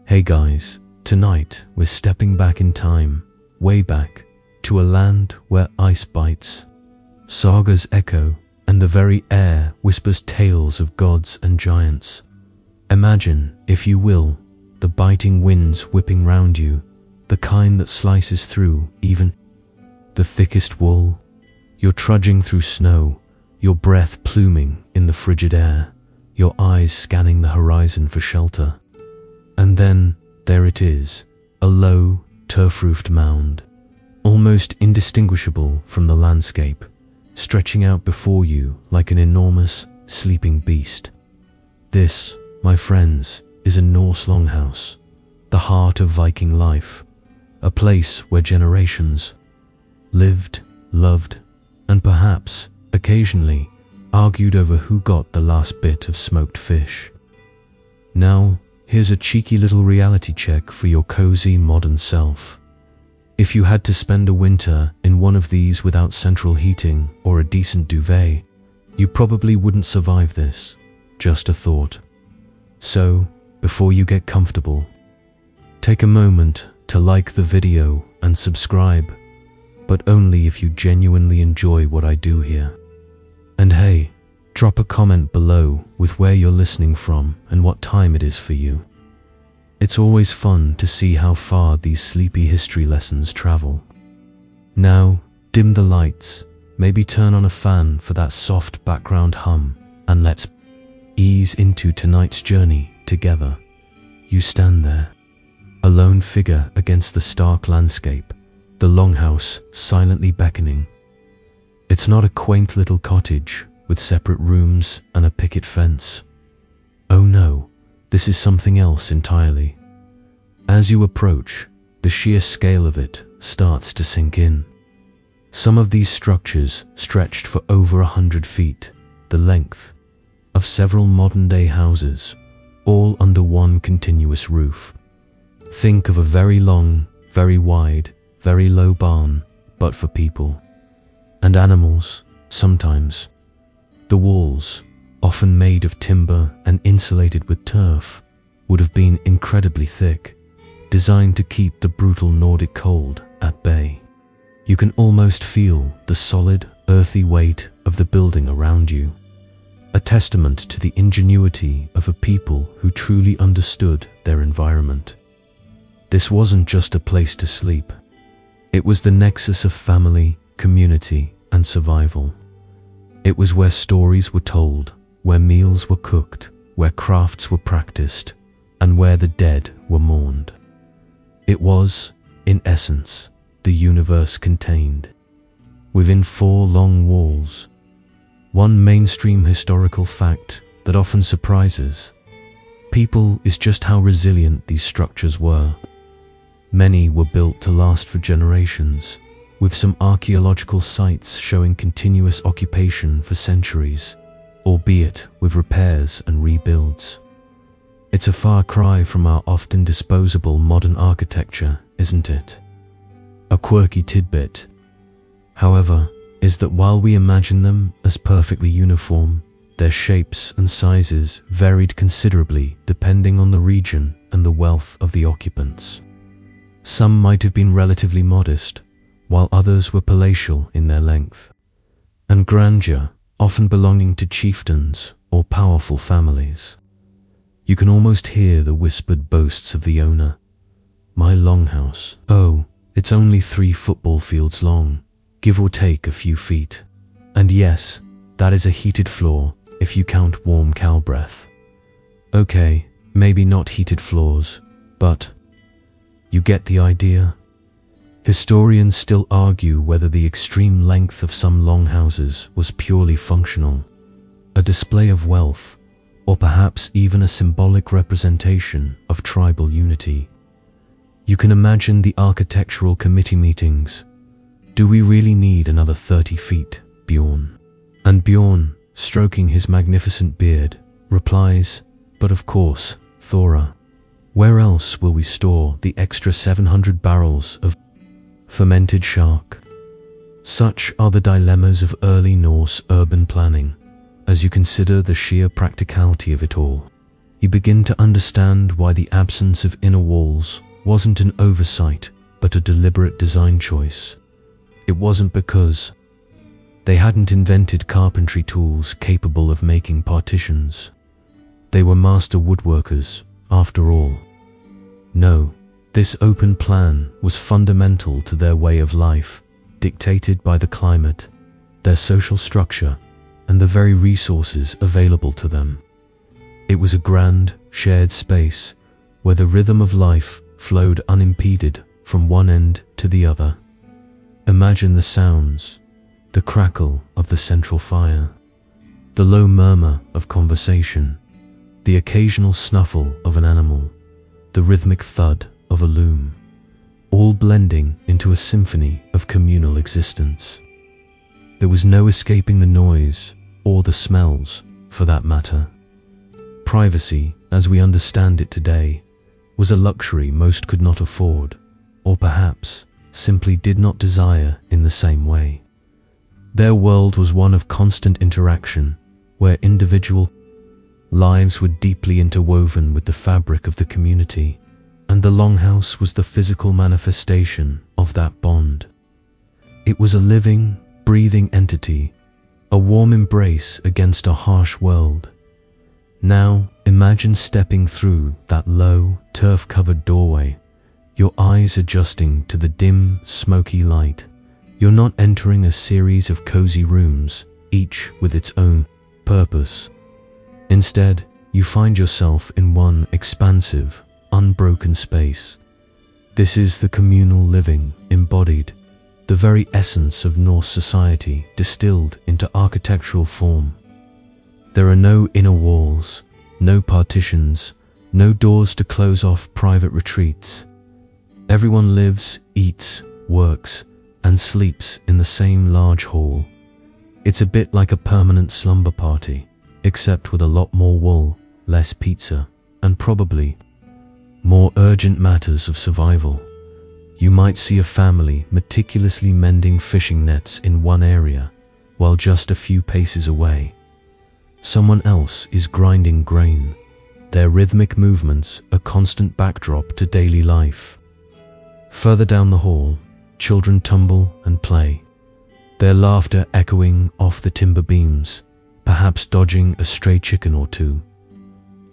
Hey guys, tonight we're stepping back in time, way back, to a land where ice bites, sagas echo, and the very air whispers tales of gods and giants. Imagine, if you will, the biting winds whipping round you, the kind that slices through even the thickest wool. You're trudging through snow, your breath pluming in the frigid air, your eyes scanning the horizon for shelter. And then, there it is, a low, turf-roofed mound, almost indistinguishable from the landscape, stretching out before you like an enormous, sleeping beast. This, my friends, is a Norse Longhouse, the heart of Viking life, a place where generations lived, loved, and perhaps, occasionally, argued over who got the last bit of smoked fish. Now, here's a cheeky little reality check for your cozy modern self. If you had to spend a winter in one of these without central heating or a decent duvet, you probably wouldn't survive this. Just a thought. So, before you get comfortable, take a moment to like the video and subscribe, but only if you genuinely enjoy what I do here. And hey, drop a comment below with where you're listening from and what time it is for you. It's always fun to see how far these sleepy history lessons travel. Now, dim the lights, maybe turn on a fan for that soft background hum, and let's ease into tonight's journey together. You stand there, a lone figure against the stark landscape, the longhouse silently beckoning. It's not a quaint little cottage with separate rooms and a picket fence. Oh no, this is something else entirely. As you approach, the sheer scale of it starts to sink in. Some of these structures stretched for over 100 feet, the length of several modern-day houses, all under one continuous roof. Think of a very long, very wide, very low barn, but for people and animals, sometimes. The walls, often made of timber and insulated with turf, would have been incredibly thick, designed to keep the brutal Nordic cold at bay. You can almost feel the solid, earthy weight of the building around you, a testament to the ingenuity of a people who truly understood their environment. This wasn't just a place to sleep. It was the nexus of family, community, and survival. It was where stories were told, where meals were cooked, where crafts were practiced, and where the dead were mourned. It was, in essence, the universe contained within four long walls. One mainstream historical fact that often surprises people is just how resilient these structures were. Many were built to last for generations, with some archaeological sites showing continuous occupation for centuries, albeit with repairs and rebuilds. It's a far cry from our often disposable modern architecture, isn't it? A quirky tidbit, however, is that while we imagine them as perfectly uniform, their shapes and sizes varied considerably depending on the region and the wealth of the occupants. Some might have been relatively modest, while others were palatial in their length and grandeur, often belonging to chieftains or powerful families. You can almost hear the whispered boasts of the owner. My longhouse. Oh, it's only 3 football fields long, give or take a few feet. And yes, that is a heated floor if you count warm cow breath. Okay, maybe not heated floors, but you get the idea. Historians still argue whether the extreme length of some longhouses was purely functional, a display of wealth, or perhaps even a symbolic representation of tribal unity. You can imagine the architectural committee meetings. Do we really need another 30 feet, Bjorn? And Bjorn, stroking his magnificent beard, replies, but of course, Thora. Where else will we store the extra 700 barrels of fermented shark? Such are the dilemmas of early Norse urban planning, as you consider the sheer practicality of it all. you begin to understand why the absence of inner walls wasn't an oversight, but a deliberate design choice. It wasn't because they hadn't invented carpentry tools capable of making partitions. They were master woodworkers, after all. No, this open plan was fundamental to their way of life, dictated by the climate, their social structure, and the very resources available to them. It was a grand, shared space where the rhythm of life flowed unimpeded from one end to the other. Imagine the sounds, the crackle of the central fire, the low murmur of conversation, the occasional snuffle of an animal, the rhythmic thud of a loom, all blending into a symphony of communal existence. There was no escaping the noise or the smells, for that matter. Privacy, as we understand it today, was a luxury most could not afford, or perhaps simply did not desire in the same way. Their world was one of constant interaction, where individual lives were deeply interwoven with the fabric of the community, and the Longhouse was the physical manifestation of that bond. It was a living, breathing entity, a warm embrace against a harsh world. Now, imagine stepping through that low, turf-covered doorway, your eyes adjusting to the dim, smoky light. You're not entering a series of cozy rooms, each with its own purpose. Instead, you find yourself in one expansive, unbroken space. This is the communal living embodied, the very essence of Norse society distilled into architectural form. There are no inner walls, no partitions, no doors to close off private retreats. Everyone lives, eats, works, and sleeps in the same large hall. It's a bit like a permanent slumber party, except with a lot more wool, less pizza, and probably more urgent matters of survival. You might see a family meticulously mending fishing nets in one area, while just a few paces away, someone else is grinding grain, their rhythmic movements a constant backdrop to daily life. Further down the hall, children tumble and play, their laughter echoing off the timber beams, perhaps dodging a stray chicken or two.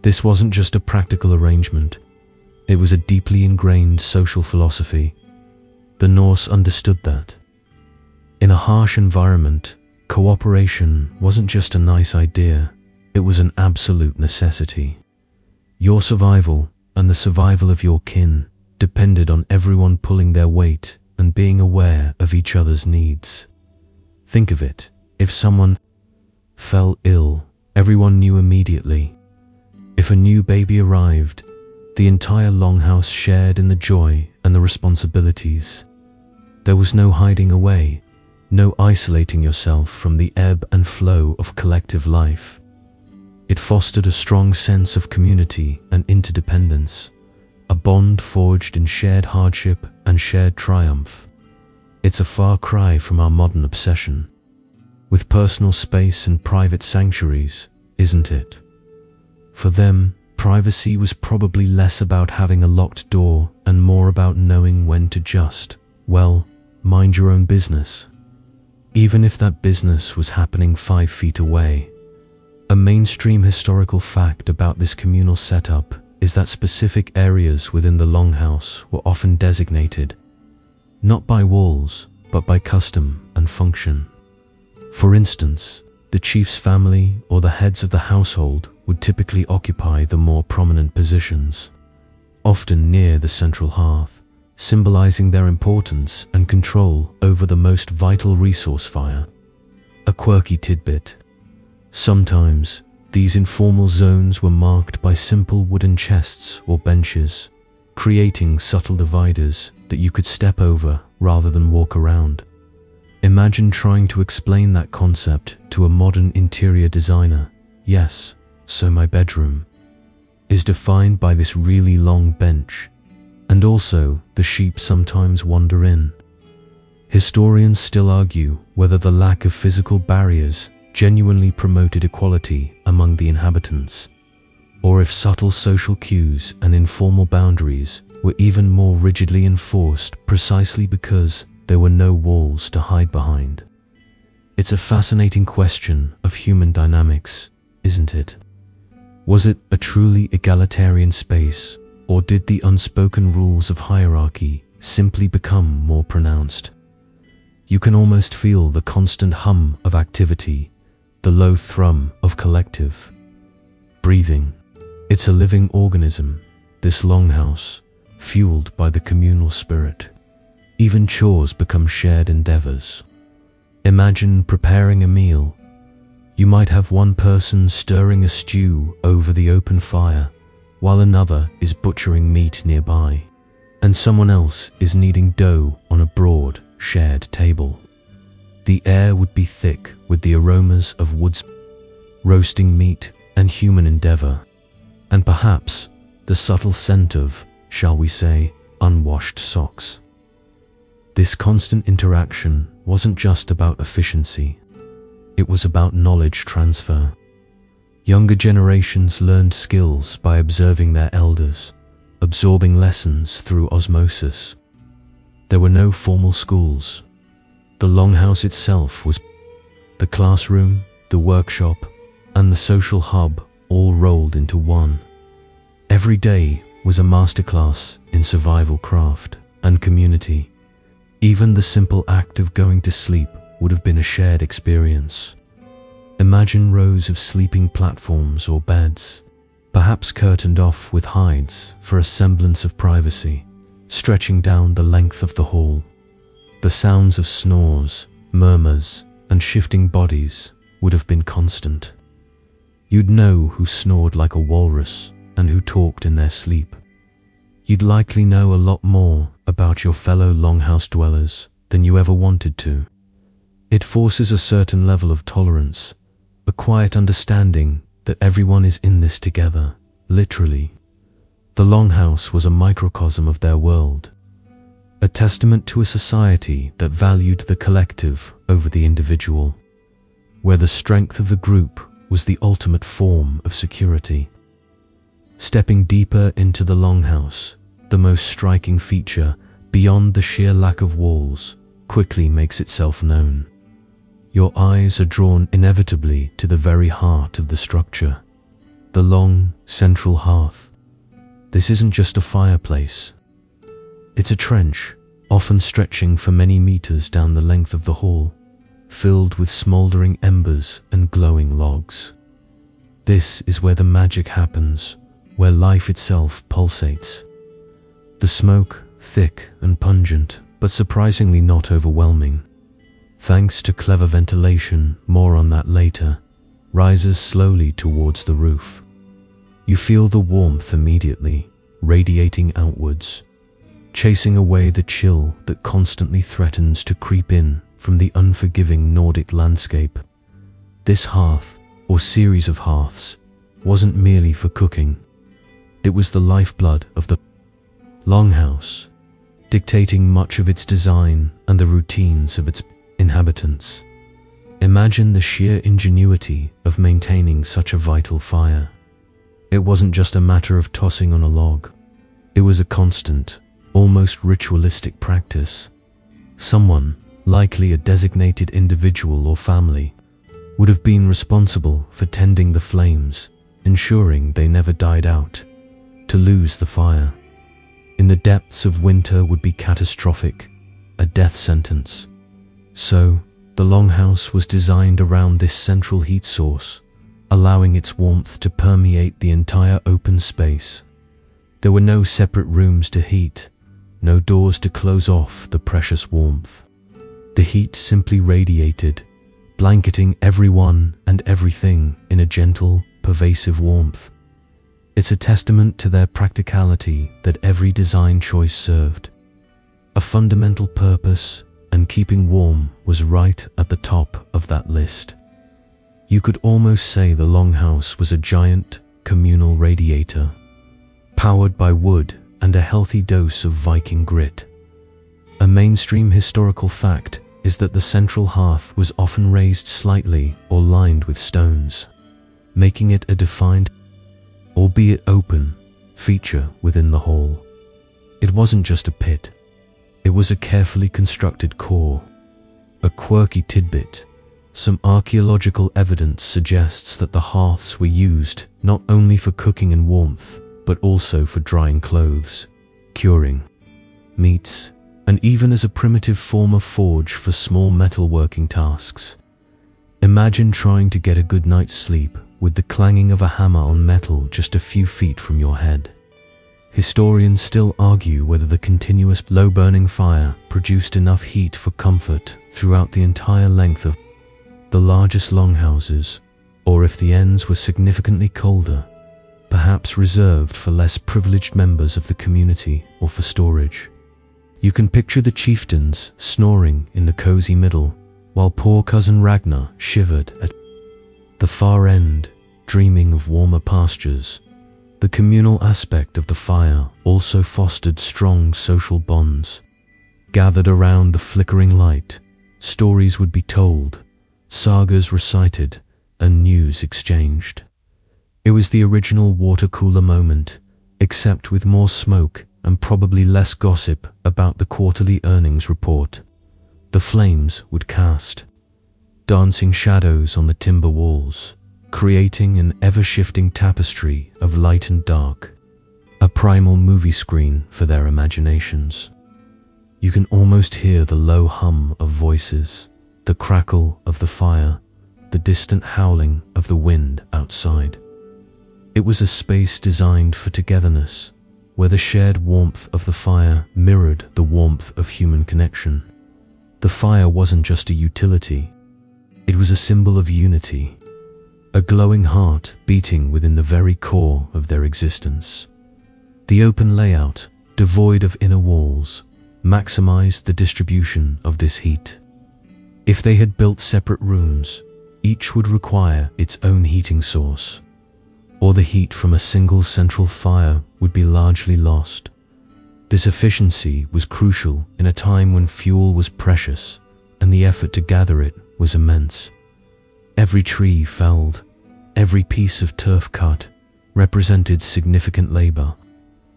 This wasn't just a practical arrangement, it was a deeply ingrained social philosophy. The Norse understood that. In a harsh environment, cooperation wasn't just a nice idea, it was an absolute necessity. Your survival and the survival of your kin depended on everyone pulling their weight and being aware of each other's needs. Think of it, if someone fell ill, everyone knew immediately. If a new baby arrived, the entire Longhouse shared in the joy and the responsibilities. There was no hiding away, no isolating yourself from the ebb and flow of collective life. It fostered a strong sense of community and interdependence, a bond forged in shared hardship and shared triumph. It's a far cry from our modern obsession with personal space and private sanctuaries, isn't it? For them, privacy was probably less about having a locked door and more about knowing when to just, well, mind your own business. Even if that business was happening 5 feet away. A mainstream historical fact about this communal setup is that specific areas within the Longhouse were often designated, not by walls, but by custom and function. For instance, the chief's family or the heads of the household would typically occupy the more prominent positions, often near the central hearth, symbolizing their importance and control over the most vital resource fire. A quirky tidbit. Sometimes, these informal zones were marked by simple wooden chests or benches, creating subtle dividers that you could step over rather than walk around. Imagine trying to explain that concept to a modern interior designer. Yes, so my bedroom is defined by this really long bench, and also the sheep sometimes wander in. Historians still argue whether the lack of physical barriers genuinely promoted equality among the inhabitants, or if subtle social cues and informal boundaries were even more rigidly enforced precisely because there were no walls to hide behind. It's a fascinating question of human dynamics, isn't it? Was it a truly egalitarian space, or did the unspoken rules of hierarchy simply become more pronounced? You can almost feel the constant hum of activity, the low thrum of collective breathing. It's a living organism, this longhouse, fueled by the communal spirit. Even chores become shared endeavors. Imagine preparing a meal. You might have one person stirring a stew over the open fire, while another is butchering meat nearby, and someone else is kneading dough on a broad, shared table. The air would be thick with the aromas of woods, roasting meat, and human endeavor, and perhaps the subtle scent of, shall we say, unwashed socks. This constant interaction wasn't just about efficiency. It was about knowledge transfer. Younger generations learned skills by observing their elders, absorbing lessons through osmosis. There were no formal schools. The longhouse itself was the classroom, the workshop, and the social hub all rolled into one. Every day was a masterclass in survival craft and community. Even the simple act of going to sleep would have been a shared experience. Imagine rows of sleeping platforms or beds, perhaps curtained off with hides for a semblance of privacy, stretching down the length of the hall. The sounds of snores, murmurs, and shifting bodies would have been constant. You'd know who snored like a walrus and who talked in their sleep. You'd likely know a lot more about your fellow longhouse dwellers than you ever wanted to. It forces a certain level of tolerance, a quiet understanding that everyone is in this together, literally. The longhouse was a microcosm of their world, a testament to a society that valued the collective over the individual, where the strength of the group was the ultimate form of security. Stepping deeper into the longhouse, the most striking feature, beyond the sheer lack of walls, quickly makes itself known. Your eyes are drawn inevitably to the very heart of the structure, the long, central hearth. This isn't just a fireplace. It's a trench, often stretching for many meters down the length of the hall, filled with smoldering embers and glowing logs. This is where the magic happens, where life itself pulsates. The smoke, thick and pungent, but surprisingly not overwhelming, thanks to clever ventilation, more on that later, rises slowly towards the roof. You feel the warmth immediately, radiating outwards, chasing away the chill that constantly threatens to creep in from the unforgiving Nordic landscape. This hearth, or series of hearths, wasn't merely for cooking. It was the lifeblood of the longhouse, dictating much of its design and the routines of its inhabitants. Imagine the sheer ingenuity of maintaining such a vital fire. It wasn't just a matter of tossing on a log. It was a constant, almost ritualistic practice. Someone, likely a designated individual or family, would have been responsible for tending the flames, ensuring they never died out. To lose the fire in the depths of winter would be catastrophic, a death sentence. So, the longhouse was designed around this central heat source, allowing its warmth to permeate the entire open space. There were no separate rooms to heat, no doors to close off the precious warmth. The heat simply radiated, blanketing everyone and everything in a gentle, pervasive warmth. It's a testament to their practicality that every design choice served a fundamental purpose, and keeping warm was right at the top of that list. You could almost say the longhouse was a giant, communal radiator, powered by wood and a healthy dose of Viking grit. A mainstream historical fact is that the central hearth was often raised slightly or lined with stones, making it a defined albeit open, feature within the hall. It wasn't just a pit. It was a carefully constructed core. A quirky tidbit. Some archaeological evidence suggests that the hearths were used not only for cooking and warmth, but also for drying clothes, curing meats, and even as a primitive form of forge for small metalworking tasks. Imagine trying to get a good night's sleep with the clanging of a hammer on metal just a few feet from your head. Historians still argue whether the continuous low-burning fire produced enough heat for comfort throughout the entire length of the largest longhouses, or if the ends were significantly colder, perhaps reserved for less privileged members of the community or for storage. You can picture the chieftains snoring in the cozy middle, while poor cousin Ragnar shivered at the far end, dreaming of warmer pastures. The communal aspect of the fire also fostered strong social bonds. Gathered around the flickering light, stories would be told, sagas recited, and news exchanged. It was the original water cooler moment, except with more smoke and probably less gossip about the quarterly earnings report. The flames would cast dancing shadows on the timber walls, creating an ever-shifting tapestry of light and dark, a primal movie screen for their imaginations. You can almost hear the low hum of voices, the crackle of the fire, the distant howling of the wind outside. It was a space designed for togetherness, where the shared warmth of the fire mirrored the warmth of human connection. The fire wasn't just a utility, it was a symbol of unity, a glowing heart beating within the very core of their existence. The open layout, devoid of inner walls, maximized the distribution of this heat. If they had built separate rooms, each would require its own heating source, or the heat from a single central fire would be largely lost. This efficiency was crucial in a time when fuel was precious and the effort to gather it was immense. Every tree felled, every piece of turf cut, represented significant labor.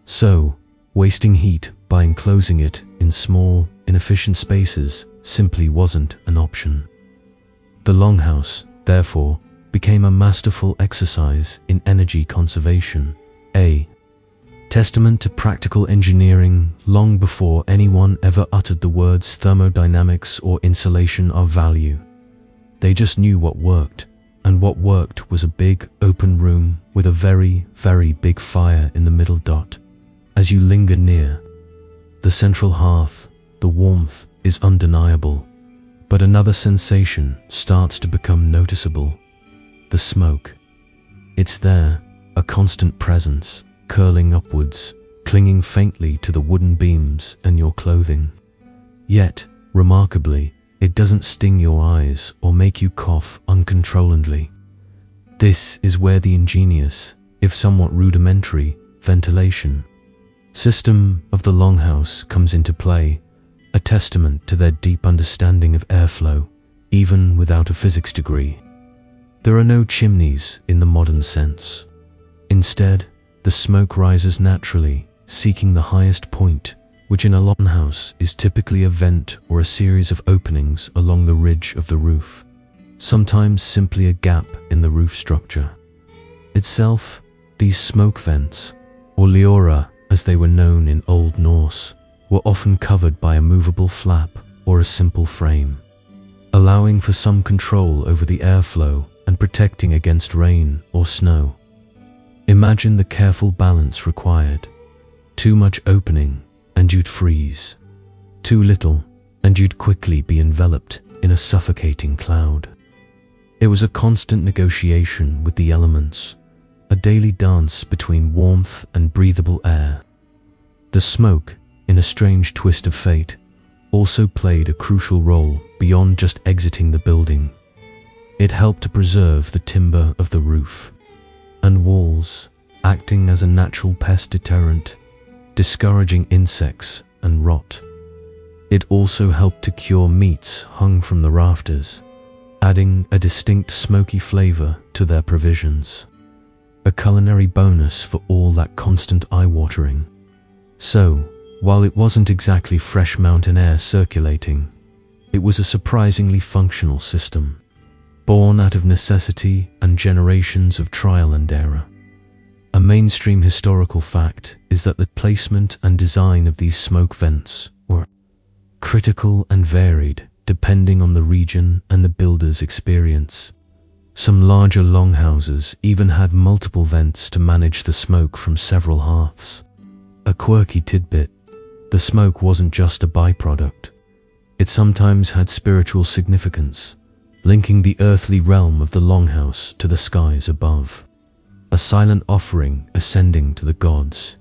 So, wasting heat by enclosing it in small, inefficient spaces simply wasn't an option. The longhouse, therefore, became a masterful exercise in energy conservation, a testament to practical engineering long before anyone ever uttered the words thermodynamics or insulation of value. They just knew what worked, and what worked was a big, open room with a very, very big fire in the middle. As you linger near the central hearth, the warmth is undeniable, but another sensation starts to become noticeable: the smoke. It's there, a constant presence, curling upwards, clinging faintly to the wooden beams and your clothing. Yet, remarkably, it doesn't sting your eyes or make you cough uncontrollably. This is where the ingenious, if somewhat rudimentary, ventilation system of the longhouse comes into play, a testament to their deep understanding of airflow, even without a physics degree. There are no chimneys in the modern sense. Instead, the smoke rises naturally, seeking the highest point, which in a longhouse is typically a vent or a series of openings along the ridge of the roof, sometimes simply a gap in the roof structure itself. These smoke vents, or leora as they were known in Old Norse, were often covered by a movable flap or a simple frame, allowing for some control over the airflow and protecting against rain or snow. Imagine the careful balance required. Too much opening and you'd freeze. Too little and you'd quickly be enveloped in a suffocating cloud. It was a constant negotiation with the elements, a daily dance between warmth and breathable air. The smoke, in a strange twist of fate, also played a crucial role beyond just exiting the building. It helped to preserve the timber of the roof and walls, acting as a natural pest deterrent, discouraging insects and rot. It also helped to cure meats hung from the rafters, adding a distinct smoky flavor to their provisions. a culinary bonus for all that constant eye-watering. So, while it wasn't exactly fresh mountain air circulating, it was a surprisingly functional system, born out of necessity and generations of trial and error. A mainstream historical fact is that the placement and design of these smoke vents were critical and varied depending on the region and the builder's experience. Some larger longhouses even had multiple vents to manage the smoke from several hearths. A quirky tidbit: the smoke wasn't just a byproduct. It sometimes had spiritual significance, linking the earthly realm of the longhouse to the skies above. A silent offering ascending to the gods.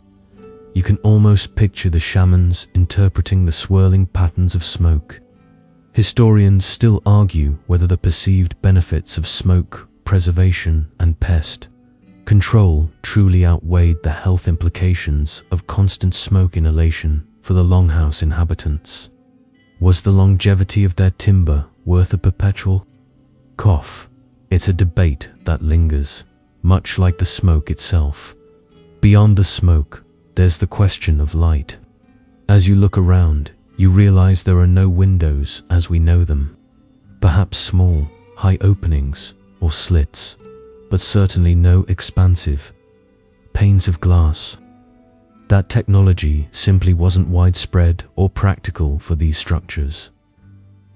You can almost picture the shamans interpreting the swirling patterns of smoke. Historians still argue whether the perceived benefits of smoke, preservation, and pest control truly outweighed the health implications of constant smoke inhalation for the longhouse inhabitants. Was the longevity of their timber worth a perpetual cough? It's a debate that lingers, much like the smoke itself. Beyond the smoke, there's the question of light. As you look around, you realize there are no windows as we know them. Perhaps small, high openings or slits, but certainly no expansive panes of glass. That technology simply wasn't widespread or practical for these structures.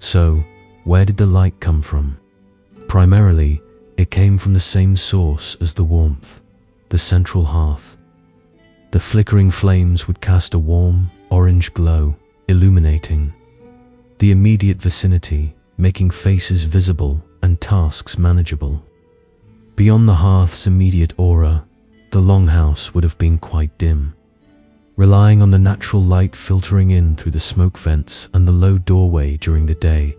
So, where did the light come from? Primarily, it came from the same source as the warmth, the central hearth. The flickering flames would cast a warm, orange glow, illuminating the immediate vicinity, making faces visible and tasks manageable. Beyond the hearth's immediate aura, the longhouse would have been quite dim, relying on the natural light filtering in through the smoke vents and the low doorway during the day.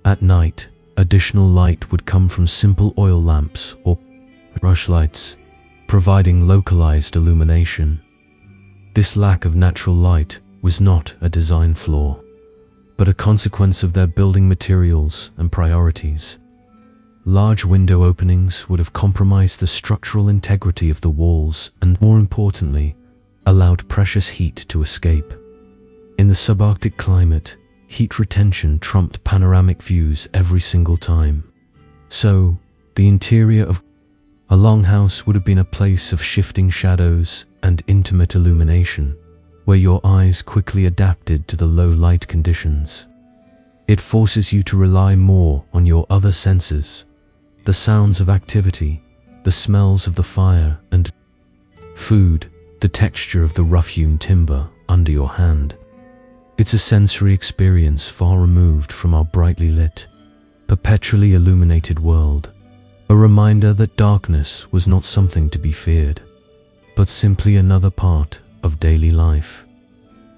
At night, additional light would come from simple oil lamps or rushlights, providing localized illumination. This lack of natural light was not a design flaw, but a consequence of their building materials and priorities. Large window openings would have compromised the structural integrity of the walls and, more importantly, allowed precious heat to escape. In the subarctic climate, heat retention trumped panoramic views every single time. So, the interior of a longhouse would have been a place of shifting shadows and intimate illumination, where your eyes quickly adapted to the low light conditions. It forces you to rely more on your other senses, the sounds of activity, the smells of the fire and food, the texture of the rough-hewn timber under your hand. It's a sensory experience far removed from our brightly lit, perpetually illuminated world, a reminder that darkness was not something to be feared, but simply another part of daily life.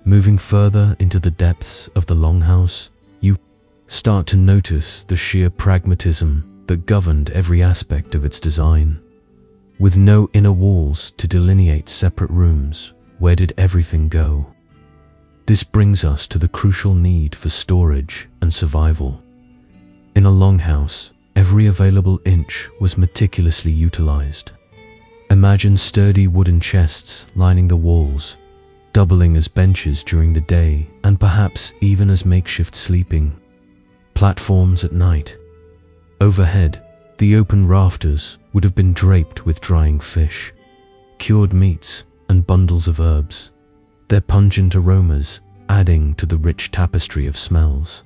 Moving further into the depths of the longhouse, you start to notice the sheer pragmatism that governed every aspect of its design. With no inner walls to delineate separate rooms, where did everything go? This brings us to the crucial need for storage and survival. In a longhouse, every available inch was meticulously utilized. Imagine sturdy wooden chests lining the walls, doubling as benches during the day and perhaps even as makeshift sleeping platforms at night. Overhead, the open rafters would have been draped with drying fish, cured meats, and bundles of herbs, their pungent aromas adding to the rich tapestry of smells.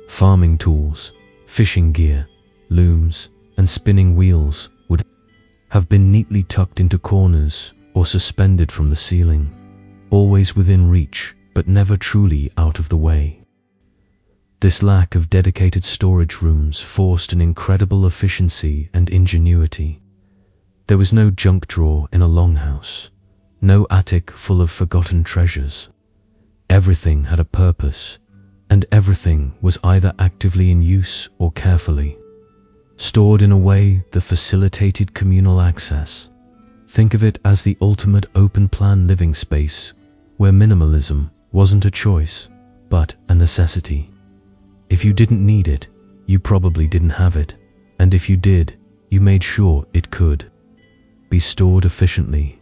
Farming tools, fishing gear, looms, and spinning wheels would have been neatly tucked into corners or suspended from the ceiling, always within reach but never truly out of the way. This lack of dedicated storage rooms forced an incredible efficiency and ingenuity. There was no junk drawer in a longhouse, no attic full of forgotten treasures. Everything had a purpose, and everything was either actively in use or carefully stored in a way that facilitated communal access. Think of it as the ultimate open-plan living space, where minimalism wasn't a choice, but a necessity. If you didn't need it, you probably didn't have it, and if you did, you made sure it could. be stored efficiently.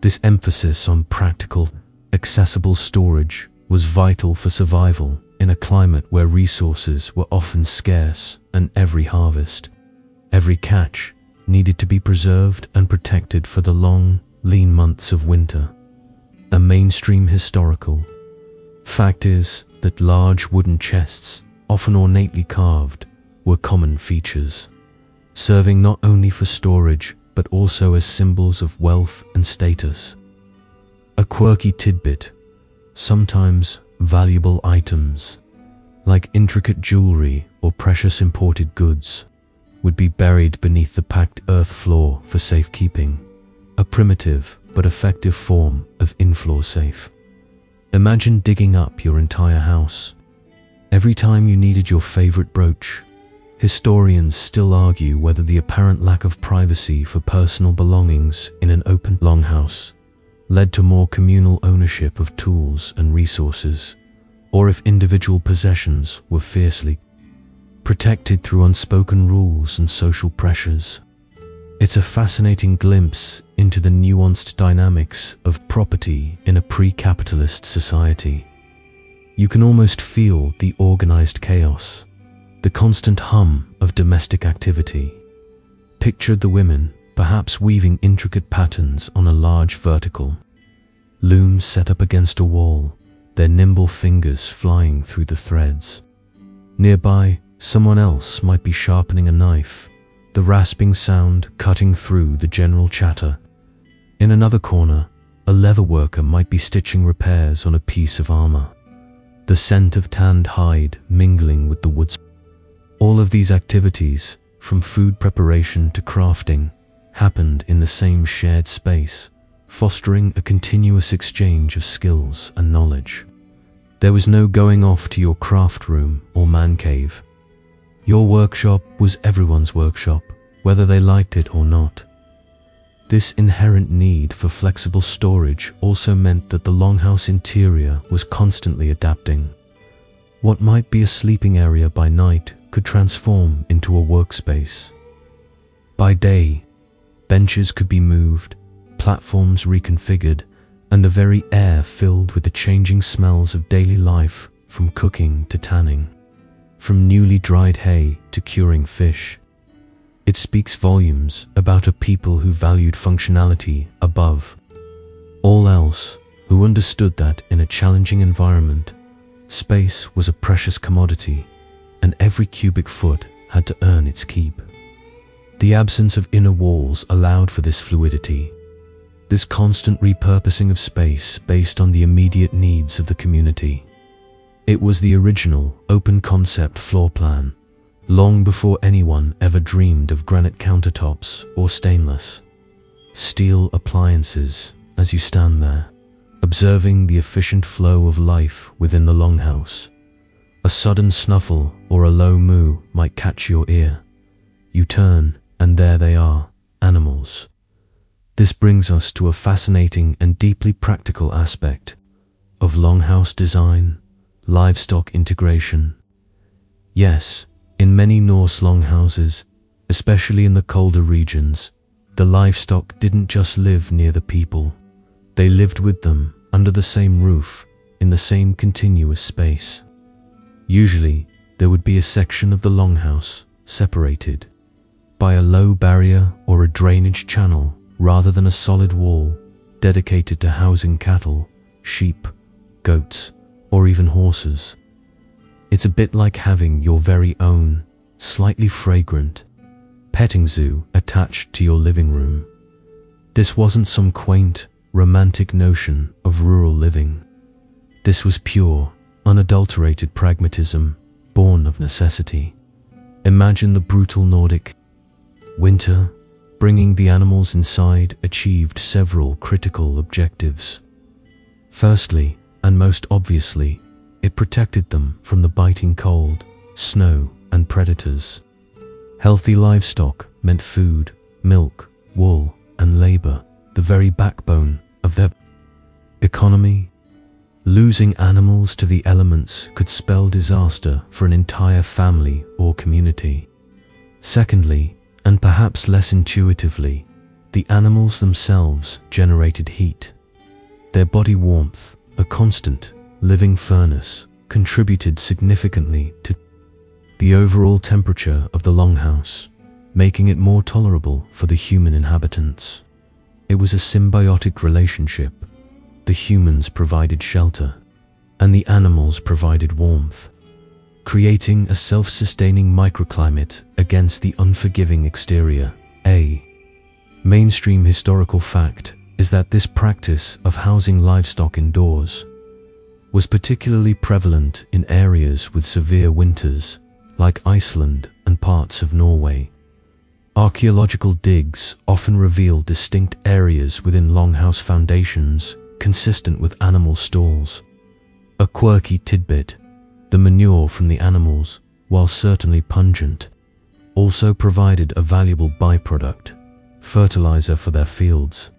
This emphasis on practical, accessible storage was vital for survival in a climate where resources were often scarce, and every harvest, every catch, needed to be preserved and protected for the long, lean months of winter. A mainstream historical fact is that large wooden chests, often ornately carved, were common features, serving not only for storage but also as symbols of wealth and status. A quirky tidbit, sometimes valuable items, like intricate jewelry or precious imported goods, would be buried beneath the packed earth floor for safekeeping, a primitive but effective form of in-floor safe. Imagine digging up your entire house every time you needed your favorite brooch. Historians still argue whether the apparent lack of privacy for personal belongings in an open longhouse led to more communal ownership of tools and resources, or if individual possessions were fiercely protected through unspoken rules and social pressures. It's a fascinating glimpse into the nuanced dynamics of property in a pre-capitalist society. You can almost feel the organized chaos, the constant hum of domestic activity. Picture the women, perhaps weaving intricate patterns on a large vertical loom set up against a wall, their nimble fingers flying through the threads. Nearby, someone else might be sharpening a knife, the rasping sound cutting through the general chatter. In another corner, a leather worker might be stitching repairs on a piece of armor, the scent of tanned hide mingling with the wood. All of these activities, from food preparation to crafting, happened in the same shared space, fostering a continuous exchange of skills and knowledge. There was no going off to your craft room or man cave. Your workshop was everyone's workshop, whether they liked it or not. This inherent need for flexible storage also meant that the longhouse interior was constantly adapting. What might be a sleeping area by night could transform into a workspace. By day, benches could be moved, platforms reconfigured, and the very air filled with the changing smells of daily life, from cooking to tanning, from newly dried hay to curing fish. It speaks volumes about a people who valued functionality above all else, who understood that in a challenging environment, space was a precious commodity, and every cubic foot had to earn its keep. The absence of inner walls allowed for this fluidity, this constant repurposing of space based on the immediate needs of the community. It was the original open-concept floor plan, long before anyone ever dreamed of granite countertops or stainless steel appliances. As you stand there, observing the efficient flow of life within the longhouse, a sudden snuffle or a low moo might catch your ear. You turn, and there they are, animals. This brings us to a fascinating and deeply practical aspect of longhouse design: livestock integration. Yes, in many Norse longhouses, especially in the colder regions, the livestock didn't just live near the people. They lived with them, under the same roof, in the same continuous space. Usually, there would be a section of the longhouse separated by a low barrier or a drainage channel, rather than a solid wall dedicated to housing cattle, sheep, goats, or even horses. It's a bit like having your very own, slightly fragrant, petting zoo attached to your living room. This wasn't some quaint, romantic notion of rural living. This was pure, unadulterated pragmatism, born of necessity. Imagine the brutal Nordic winter. Bringing the animals inside achieved several critical objectives. Firstly, and most obviously, it protected them from the biting cold, snow, and predators. Healthy livestock meant food, milk, wool, and labor, the very backbone of their economy. Losing animals to the elements could spell disaster for an entire family or community. Secondly, and perhaps less intuitively, The animals themselves generated heat. Their body warmth, a constant, living furnace, contributed significantly to the overall temperature of the longhouse, making it more tolerable for the human inhabitants. It was a symbiotic relationship. The humans provided shelter, and the animals provided warmth, creating a self-sustaining microclimate against the unforgiving exterior. A mainstream historical fact is that this practice of housing livestock indoors was particularly prevalent in areas with severe winters, like Iceland and parts of Norway. Archaeological digs often reveal distinct areas within longhouse foundations consistent with animal stalls. A quirky tidbit: the manure from the animals, while certainly pungent, also provided a valuable byproduct, fertilizer for their fields.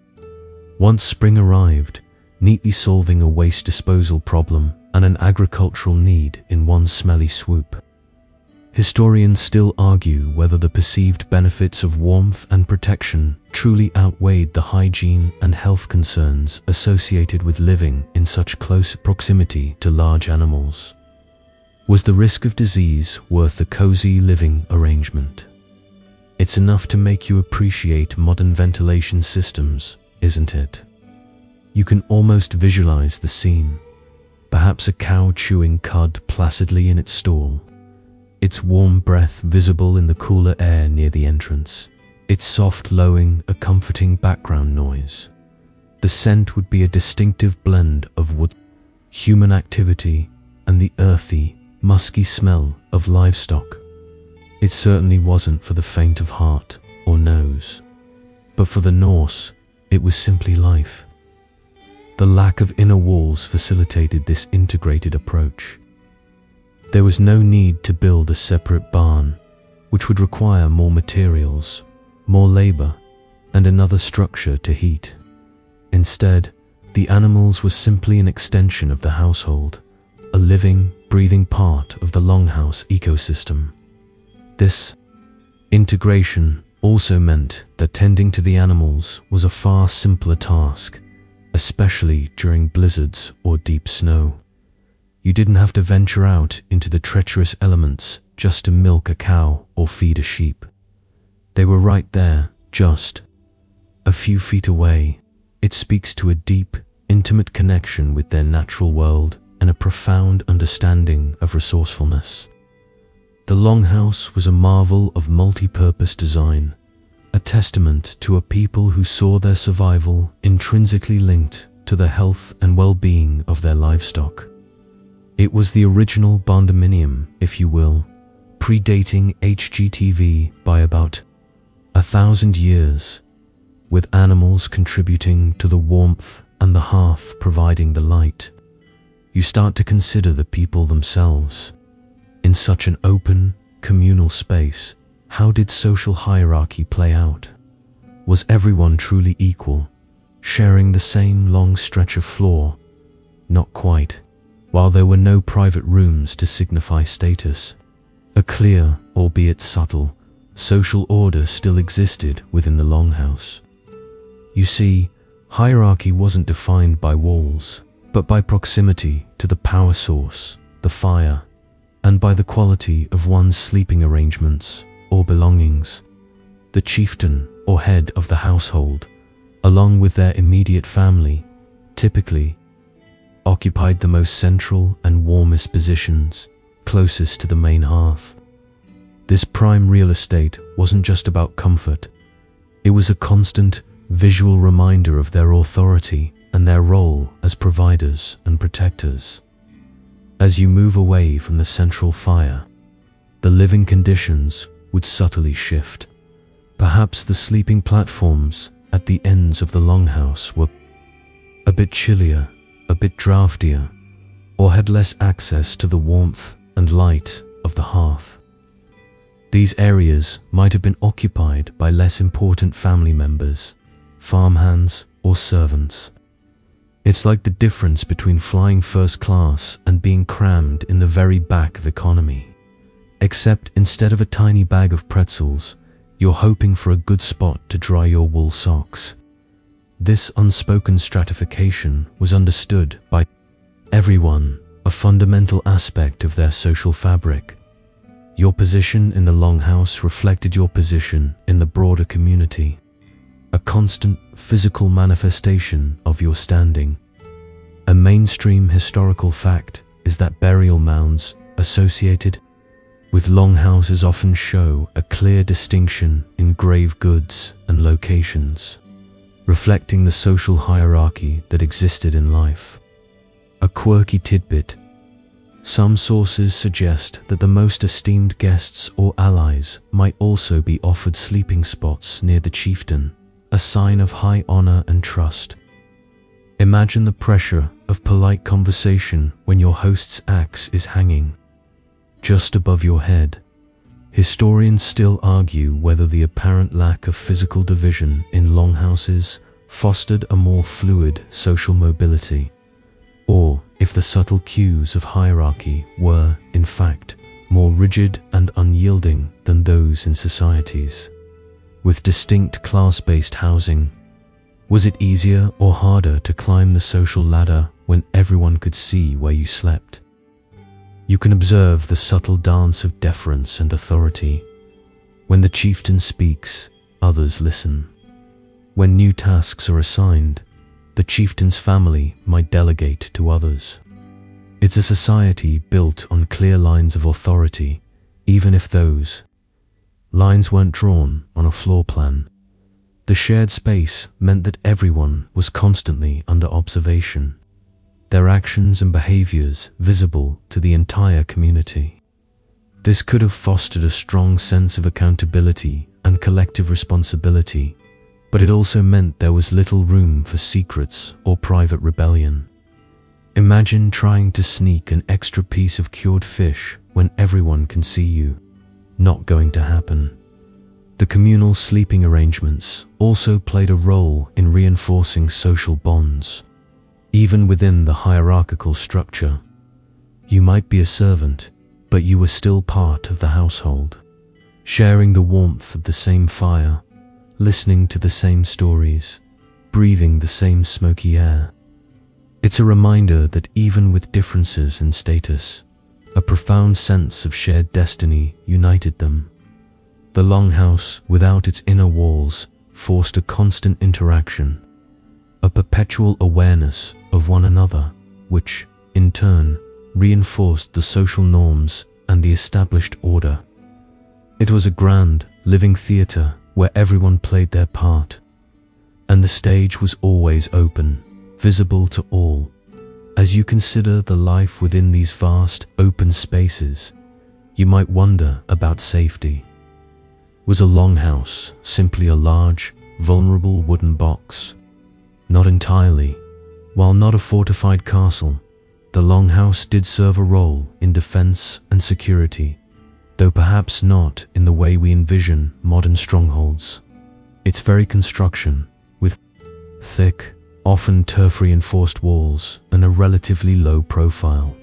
Once spring arrived, neatly solving a waste disposal problem and an agricultural need in one smelly swoop. Historians still argue whether the perceived benefits of warmth and protection truly outweighed the hygiene and health concerns associated with living in such close proximity to large animals. Was the risk of disease worth the cozy living arrangement? It's enough to make you appreciate modern ventilation systems, isn't it? You can almost visualize the scene. Perhaps a cow chewing cud placidly in its stall, its warm breath visible in the cooler air near the entrance, its soft lowing a comforting background noise. The scent would be a distinctive blend of wood, human activity, and the earthy, musky smell of livestock. It certainly wasn't for the faint of heart or nose. But for the Norse, it was simply life. The lack of inner walls facilitated this integrated approach. There was no need to build a separate barn, which would require more materials, more labor, and another structure to heat. Instead, the animals were simply an extension of the household, a living, breathing part of the longhouse ecosystem. This integration also meant that tending to the animals was a far simpler task, especially during blizzards or deep snow. You didn't have to venture out into the treacherous elements just to milk a cow or feed a sheep. They were right there, just a few feet away. It speaks to a deep, intimate connection with their natural world and a profound understanding of resourcefulness. The longhouse was a marvel of multi-purpose design, a testament to a people who saw their survival intrinsically linked to the health and well-being of their livestock. It was the original barndominium, if you will, predating HGTV by about 1,000 years, with animals contributing to the warmth and the hearth providing the light. You start to consider the people themselves. In such an open, communal space, how did social hierarchy play out? Was everyone truly equal, sharing the same long stretch of floor? Not quite. While there were no private rooms to signify status, a clear, albeit subtle, social order still existed within the longhouse. You see, hierarchy wasn't defined by walls, but by proximity to the power source, the fire, and by the quality of one's sleeping arrangements or belongings. The chieftain or head of the household, along with their immediate family, typically occupied the most central and warmest positions, closest to the main hearth. This prime real estate wasn't just about comfort. It was a constant, visual reminder of their authority and their role as providers and protectors. As you move away from the central fire, the living conditions would subtly shift. Perhaps the sleeping platforms at the ends of the longhouse were a bit chillier, a bit draftier, or had less access to the warmth and light of the hearth. These areas might have been occupied by less important family members, farmhands, or servants. It's like the difference between flying first class and being crammed in the very back of economy. Except instead of a tiny bag of pretzels, You're hoping for a good spot to dry your wool socks. This unspoken stratification was understood by everyone, a fundamental aspect of their social fabric. Your position in the longhouse reflected your position in the broader community, a constant physical manifestation of your standing. A mainstream historical fact is that burial mounds associated with longhouses often show a clear distinction in grave goods and locations, reflecting the social hierarchy that existed in life. A quirky tidbit: some sources suggest that the most esteemed guests or allies might also be offered sleeping spots near the chieftain, a sign of high honor and trust. Imagine the pressure of polite conversation when your host's axe is hanging just above your head. Historians still argue whether the apparent lack of physical division in longhouses fostered a more fluid social mobility, or if the subtle cues of hierarchy were, in fact, more rigid and unyielding than those in societies with distinct class-based housing. Was it easier or harder to climb the social ladder when everyone could see where you slept? You can observe the subtle dance of deference and authority. When the chieftain speaks, others listen. When new tasks are assigned, the chieftain's family might delegate to others. It's a society built on clear lines of authority, even if those lines weren't drawn on a floor plan. The shared space meant that everyone was constantly under observation, their actions and behaviors visible to the entire community. This could have fostered a strong sense of accountability and collective responsibility, but it also meant there was little room for secrets or private rebellion. Imagine trying to sneak an extra piece of cured fish when everyone can see you. Not going to happen. The communal sleeping arrangements also played a role in reinforcing social bonds. Even within the hierarchical structure, you might be a servant, but you were still part of the household, sharing the warmth of the same fire, listening to the same stories, breathing the same smoky air. It's a reminder that even with differences in status, a profound sense of shared destiny united them. The longhouse, without its inner walls, forced a constant interaction, a perpetual awareness of one another, which, in turn, reinforced the social norms and the established order. It was a grand, living theatre where everyone played their part, and the stage was always open, visible to all. As you consider the life within these vast, open spaces, you might wonder about safety. Was a longhouse simply a large, vulnerable wooden box? Not entirely. While not a fortified castle, the longhouse did serve a role in defense and security, though perhaps not in the way we envision modern strongholds. Its very construction, with thick, often turf-reinforced walls and a relatively low profile,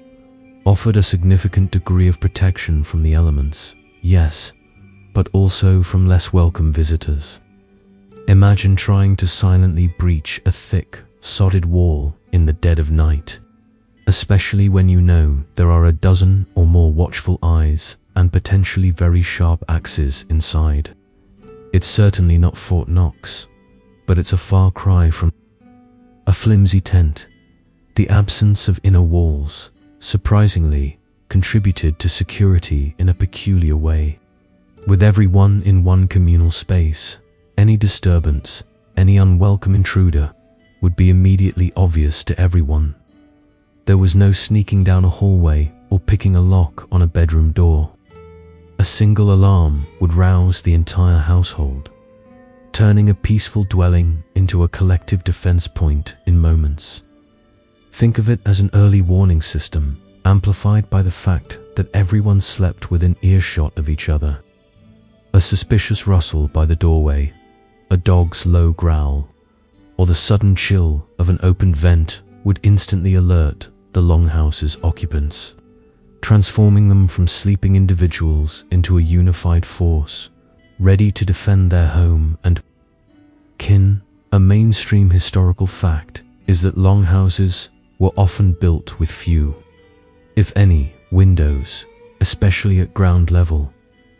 offered a significant degree of protection from the elements, yes, but also from less welcome visitors. Imagine trying to silently breach a thick, sodded wall in the dead of night, especially when you know there are a dozen or more watchful eyes and potentially very sharp axes inside. It's certainly not Fort Knox, but it's a far cry from a flimsy tent. The absence of inner walls, surprisingly, contributed to security in a peculiar way. With everyone in one communal space, any disturbance, any unwelcome intruder, would be immediately obvious to everyone. There was no sneaking down a hallway or picking a lock on a bedroom door. A single alarm would rouse the entire household, turning a peaceful dwelling into a collective defense point in moments. Think of it as an early warning system, amplified by the fact that everyone slept within earshot of each other. A suspicious rustle by the doorway, a dog's low growl, or the sudden chill of an opened vent would instantly alert the longhouse's occupants, transforming them from sleeping individuals into a unified force, ready to defend their home and kin. A mainstream historical fact is that longhouses were often built with few, if any, windows, especially at ground level,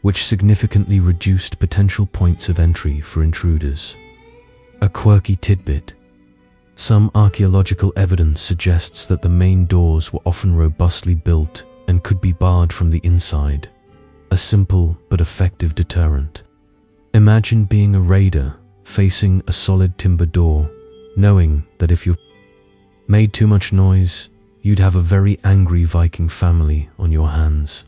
which significantly reduced potential points of entry for intruders. A quirky tidbit: some archaeological evidence suggests that the main doors were often robustly built and could be barred from the inside, a simple but effective deterrent. Imagine being a raider facing a solid timber door, knowing that if you made too much noise, you'd have a very angry Viking family on your hands.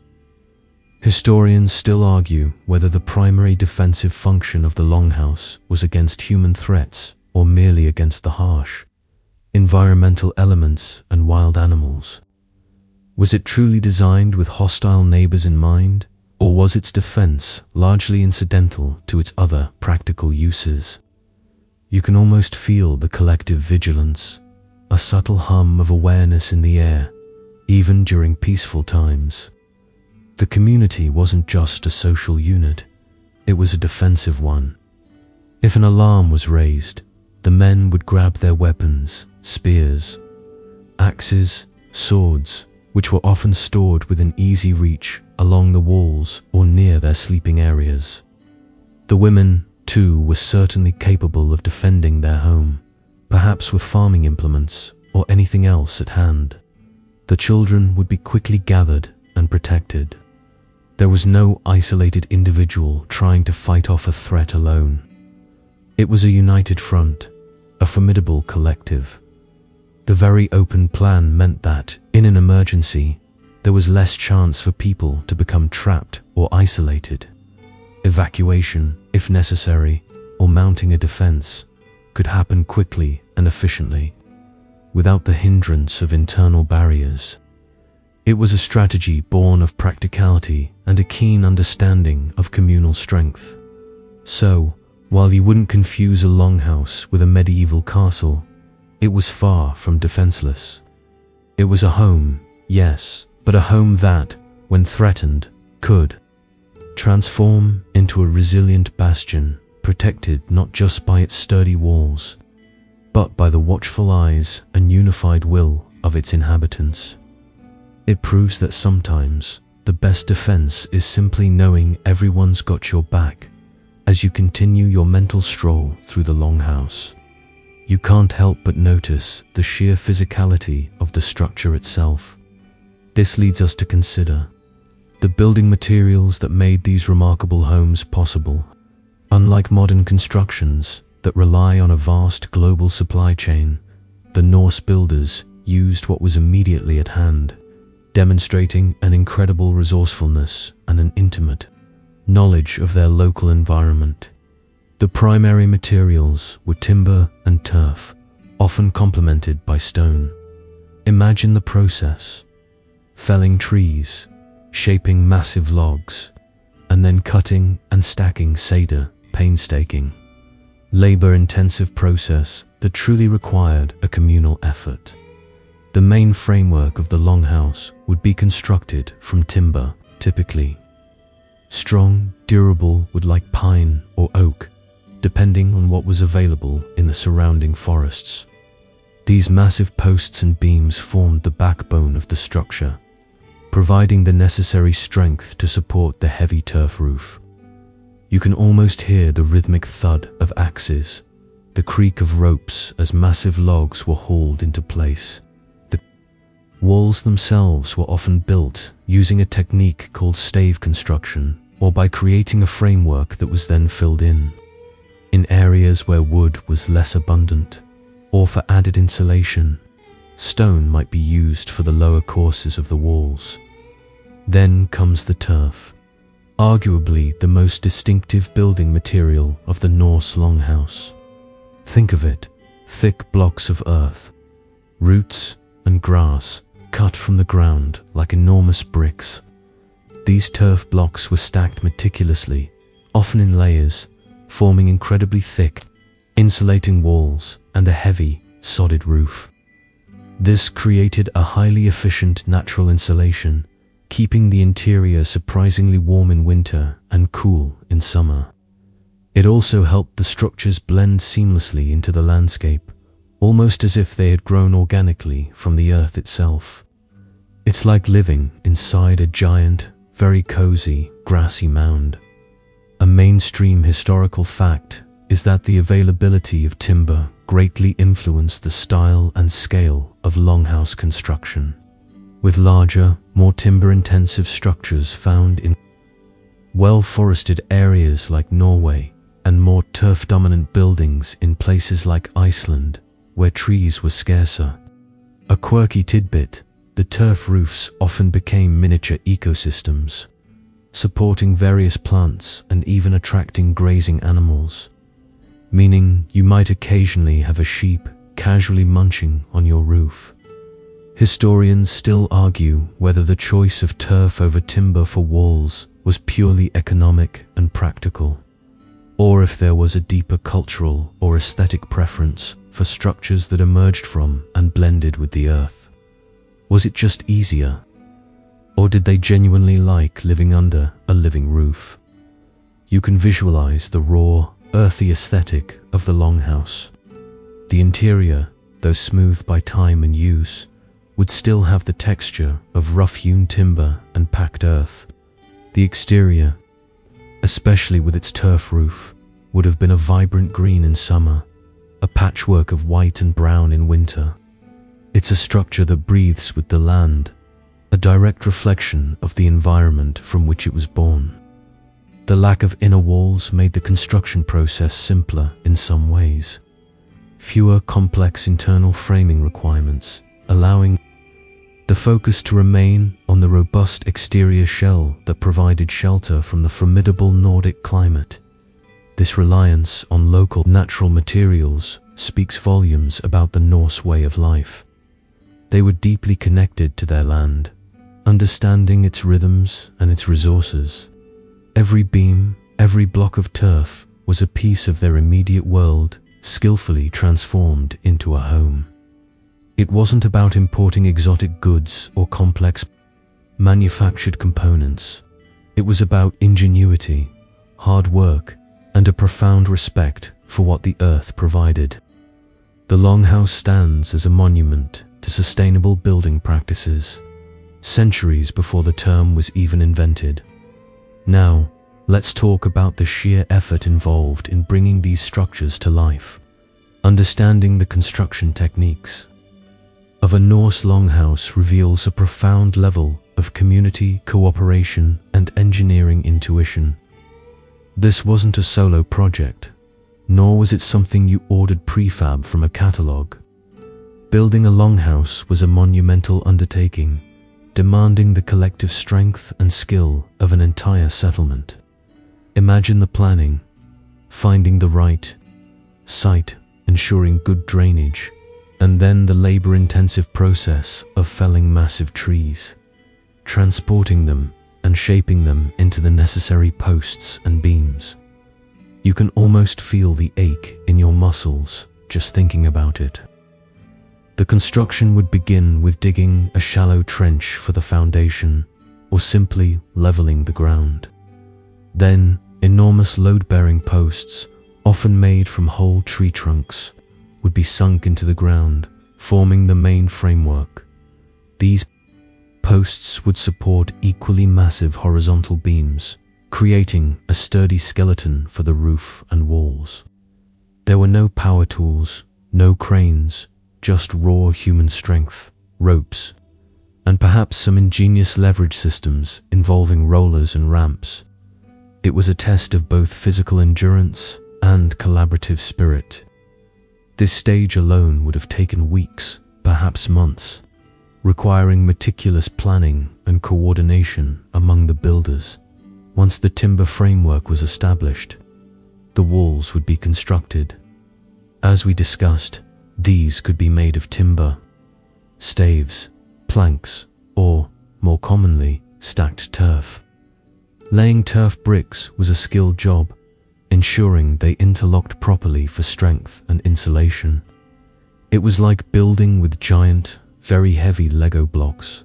Historians still argue whether the primary defensive function of the longhouse was against human threats or merely against the harsh environmental elements and wild animals. Was it truly designed with hostile neighbors in mind, or was its defense largely incidental to its other practical uses? You can almost feel the collective vigilance, a subtle hum of awareness in the air, even during peaceful times. The community wasn't just a social unit, it was a defensive one. If an alarm was raised, the men would grab their weapons, spears, axes, swords, which were often stored within easy reach along the walls or near their sleeping areas. The women, too, were certainly capable of defending their home, perhaps with farming implements or anything else at hand. The children would be quickly gathered and protected. There was no isolated individual trying to fight off a threat alone. It was a united front, a formidable collective. The very open plan meant that, in an emergency, there was less chance for people to become trapped or isolated. Evacuation, if necessary, or mounting a defense, could happen quickly and efficiently, without the hindrance of internal barriers. It was a strategy born of practicality and a keen understanding of communal strength. So, while you wouldn't confuse a longhouse with a medieval castle, it was far from defenseless. It was a home, yes, but a home that, when threatened, could transform into a resilient bastion, protected not just by its sturdy walls, but by the watchful eyes and unified will of its inhabitants. It proves that sometimes the best defense is simply knowing everyone's got your back as you continue your mental stroll through the longhouse. You can't help but notice the sheer physicality of the structure itself. This leads us to consider the building materials that made these remarkable homes possible. Unlike modern constructions that rely on a vast global supply chain, the Norse builders used what was immediately at hand, demonstrating an incredible resourcefulness and an intimate knowledge of their local environment. The primary materials were timber and turf, often complemented by stone. Imagine the process: felling trees, shaping massive logs, and then cutting and stacking cedar, painstaking, labor-intensive process that truly required a communal effort. The main framework of the longhouse would be constructed from timber, typically strong, durable wood like pine or oak, depending on what was available in the surrounding forests. These massive posts and beams formed the backbone of the structure, providing the necessary strength to support the heavy turf roof. You can almost hear the rhythmic thud of axes, the creak of ropes as massive logs were hauled into place. The walls themselves were often built using a technique called stave construction, or by creating a framework that was then filled in. In areas where wood was less abundant, or for added insulation, stone might be used for the lower courses of the walls. Then comes the turf, arguably the most distinctive building material of the Norse Longhouse. Think of it: thick blocks of earth, roots and grass cut from the ground like enormous bricks. These turf blocks were stacked meticulously, often in layers, forming incredibly thick, insulating walls and a heavy, sodded roof. This created a highly efficient natural insulation, keeping the interior surprisingly warm in winter and cool in summer. It also helped the structures blend seamlessly into the landscape, almost as if they had grown organically from the earth itself. It's like living inside a giant, very cozy, grassy mound. A mainstream historical fact is that the availability of timber greatly influenced the style and scale of longhouse construction, with larger, more timber-intensive structures found in well-forested areas like Norway and more turf-dominant buildings in places like Iceland, where trees were scarcer. A quirky tidbit: the turf roofs often became miniature ecosystems, supporting various plants and even attracting grazing animals, meaning you might occasionally have a sheep casually munching on your roof. Historians still argue whether the choice of turf over timber for walls was purely economic and practical, or if there was a deeper cultural or aesthetic preference for structures that emerged from and blended with the earth. Was it just easier? Or did they genuinely like living under a living roof? You can visualize the raw, earthy aesthetic of the longhouse. The interior, though smoothed by time and use, would still have the texture of rough-hewn timber and packed earth. The exterior, especially with its turf roof, would have been a vibrant green in summer, a patchwork of white and brown in winter. It's a structure that breathes with the land, a direct reflection of the environment from which it was born. The lack of inner walls made the construction process simpler in some ways. Fewer complex internal framing requirements, allowing the focus to remain on the robust exterior shell that provided shelter from the formidable Nordic climate. This reliance on local natural materials speaks volumes about the Norse way of life. They were deeply connected to their land, understanding its rhythms and its resources. Every beam, every block of turf was a piece of their immediate world, skillfully transformed into a home. It wasn't about importing exotic goods or complex manufactured components. It was about ingenuity, hard work, and a profound respect for what the earth provided. The Longhouse stands as a monument to sustainable building practices, centuries before the term was even invented. Now, let's talk about the sheer effort involved in bringing these structures to life. Understanding the construction techniques of a Norse longhouse reveals a profound level of community cooperation and engineering intuition. This wasn't a solo project, nor was it something you ordered prefab from a catalogue. Building a longhouse was a monumental undertaking, demanding the collective strength and skill of an entire settlement. Imagine the planning, finding the right site, ensuring good drainage, and then the labor-intensive process of felling massive trees, transporting them and shaping them into the necessary posts and beams. You can almost feel the ache in your muscles just thinking about it. The construction would begin with digging a shallow trench for the foundation, or simply leveling the ground. Then, enormous load-bearing posts, often made from whole tree trunks, would be sunk into the ground, forming the main framework. These posts would support equally massive horizontal beams, creating a sturdy skeleton for the roof and walls. There were no power tools, no cranes, just raw human strength, ropes, and perhaps some ingenious leverage systems involving rollers and ramps. It was a test of both physical endurance and collaborative spirit. This stage alone would have taken weeks, perhaps months, requiring meticulous planning and coordination among the builders. Once the timber framework was established, the walls would be constructed. As we discussed, these could be made of timber, staves, planks, or, more commonly, stacked turf. Laying turf bricks was a skilled job, ensuring they interlocked properly for strength and insulation. It was like building with giant, very heavy Lego blocks.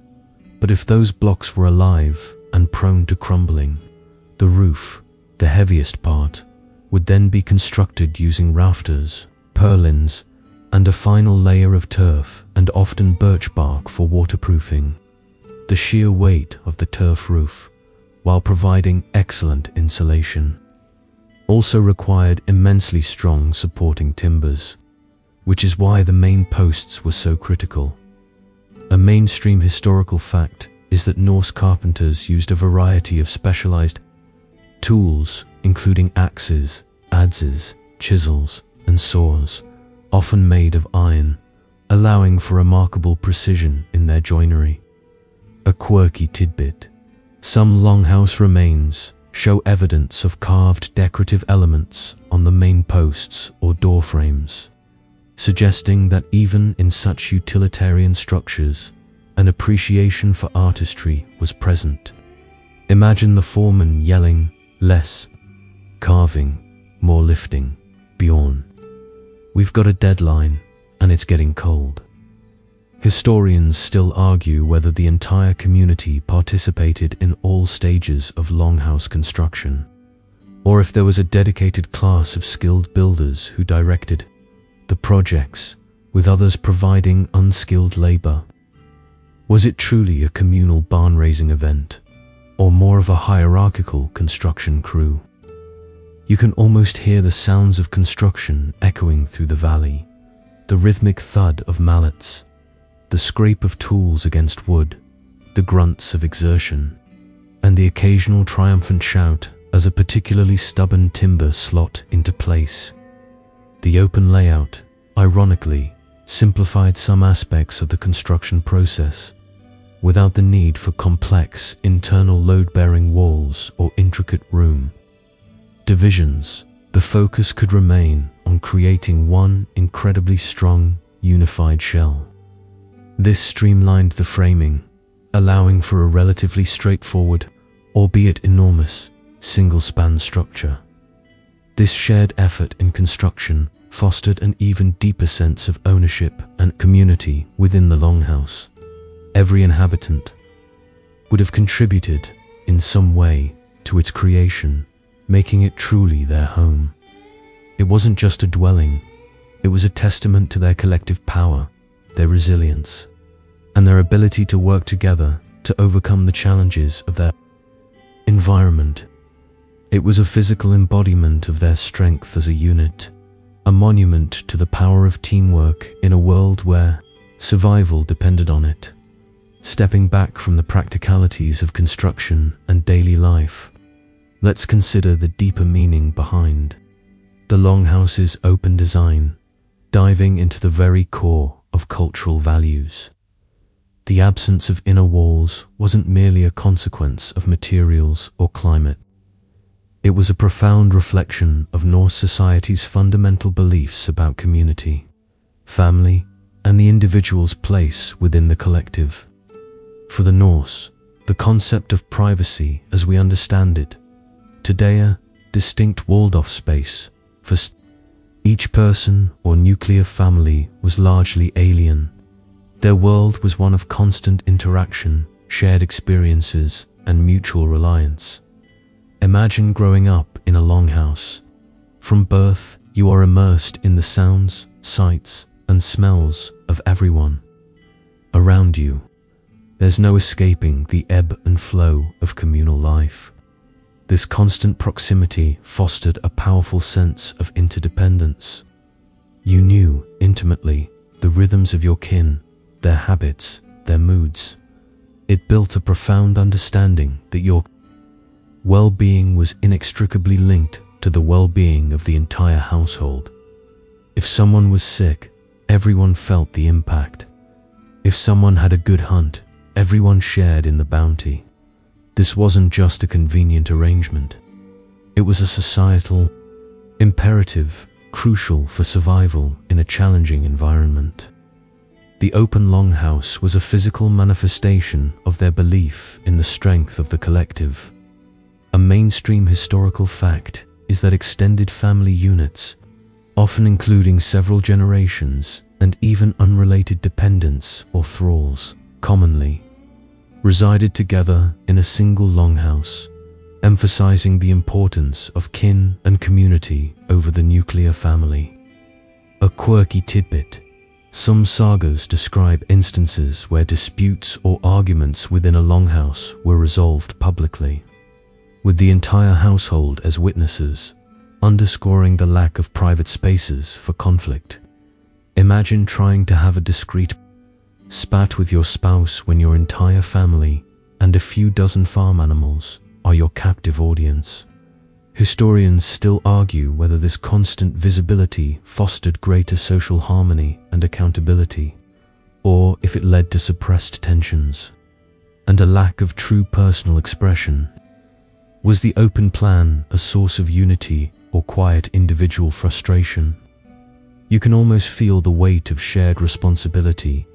But if those blocks were alive and prone to crumbling, the roof, the heaviest part, would then be constructed using rafters, purlins, and a final layer of turf and often birch bark for waterproofing. The sheer weight of the turf roof, while providing excellent insulation, also required immensely strong supporting timbers, which is why the main posts were so critical. A mainstream historical fact is that Norse carpenters used a variety of specialized tools, including axes, adzes, chisels, and saws, often made of iron, allowing for remarkable precision in their joinery. A quirky tidbit: some longhouse remains show evidence of carved decorative elements on the main posts or door frames, suggesting that even in such utilitarian structures, an appreciation for artistry was present. Imagine the foreman yelling, "Less carving, more lifting, Bjorn. We've got a deadline, and it's getting cold." Historians still argue whether the entire community participated in all stages of longhouse construction, or if there was a dedicated class of skilled builders who directed the projects, with others providing unskilled labor. Was it truly a communal barn-raising event, or more of a hierarchical construction crew? You can almost hear the sounds of construction echoing through the valley, the rhythmic thud of mallets, the scrape of tools against wood, the grunts of exertion, and the occasional triumphant shout as a particularly stubborn timber slot into place. The open layout, ironically, simplified some aspects of the construction process, without the need for complex internal load-bearing walls or intricate room divisions. The focus could remain on creating one incredibly strong, unified shell. This streamlined the framing, allowing for a relatively straightforward, albeit enormous, single-span structure. This shared effort in construction fostered an even deeper sense of ownership and community within the longhouse. Every inhabitant would have contributed in some way to its creation, making it truly their home. It wasn't just a dwelling, it was a testament to their collective power, their resilience, and their ability to work together to overcome the challenges of their environment. It was a physical embodiment of their strength as a unit, a monument to the power of teamwork in a world where survival depended on it. Stepping back from the practicalities of construction and daily life, let's consider the deeper meaning behind the longhouse's open design, diving into the very core of cultural values. The absence of inner walls wasn't merely a consequence of materials or climate. It was a profound reflection of Norse society's fundamental beliefs about community, family, and the individual's place within the collective. For the Norse, the concept of privacy as we understand it today, a distinct walled-off space for each person or nuclear family, was largely alien. Their world was one of constant interaction, shared experiences, and mutual reliance. Imagine growing up in a longhouse. From birth, you are immersed in the sounds, sights, and smells of everyone around you. There's no escaping the ebb and flow of communal life. This constant proximity fostered a powerful sense of interdependence. You knew intimately the rhythms of your kin, their habits, their moods. It built a profound understanding that your well-being was inextricably linked to the well-being of the entire household. If someone was sick, everyone felt the impact. If someone had a good hunt, everyone shared in the bounty. This wasn't just a convenient arrangement. It was a societal imperative, crucial for survival in a challenging environment. The open longhouse was a physical manifestation of their belief in the strength of the collective. A mainstream historical fact is that extended family units, often including several generations and even unrelated dependents or thralls, commonly resided together in a single longhouse. emphasizing the importance of kin and community over the nuclear family. A quirky tidbit: some sagas describe instances where disputes or arguments within a longhouse were resolved publicly, with the entire household as witnesses, underscoring the lack of private spaces for conflict. Imagine trying to have a discreet spat with your spouse when your entire family and a few dozen farm animals are your captive audience. Historians still argue whether this constant visibility fostered greater social harmony and accountability, or if it led to suppressed tensions and a lack of true personal expression. Was the open plan a source of unity or quiet individual frustration? You can almost feel the weight of shared responsibility,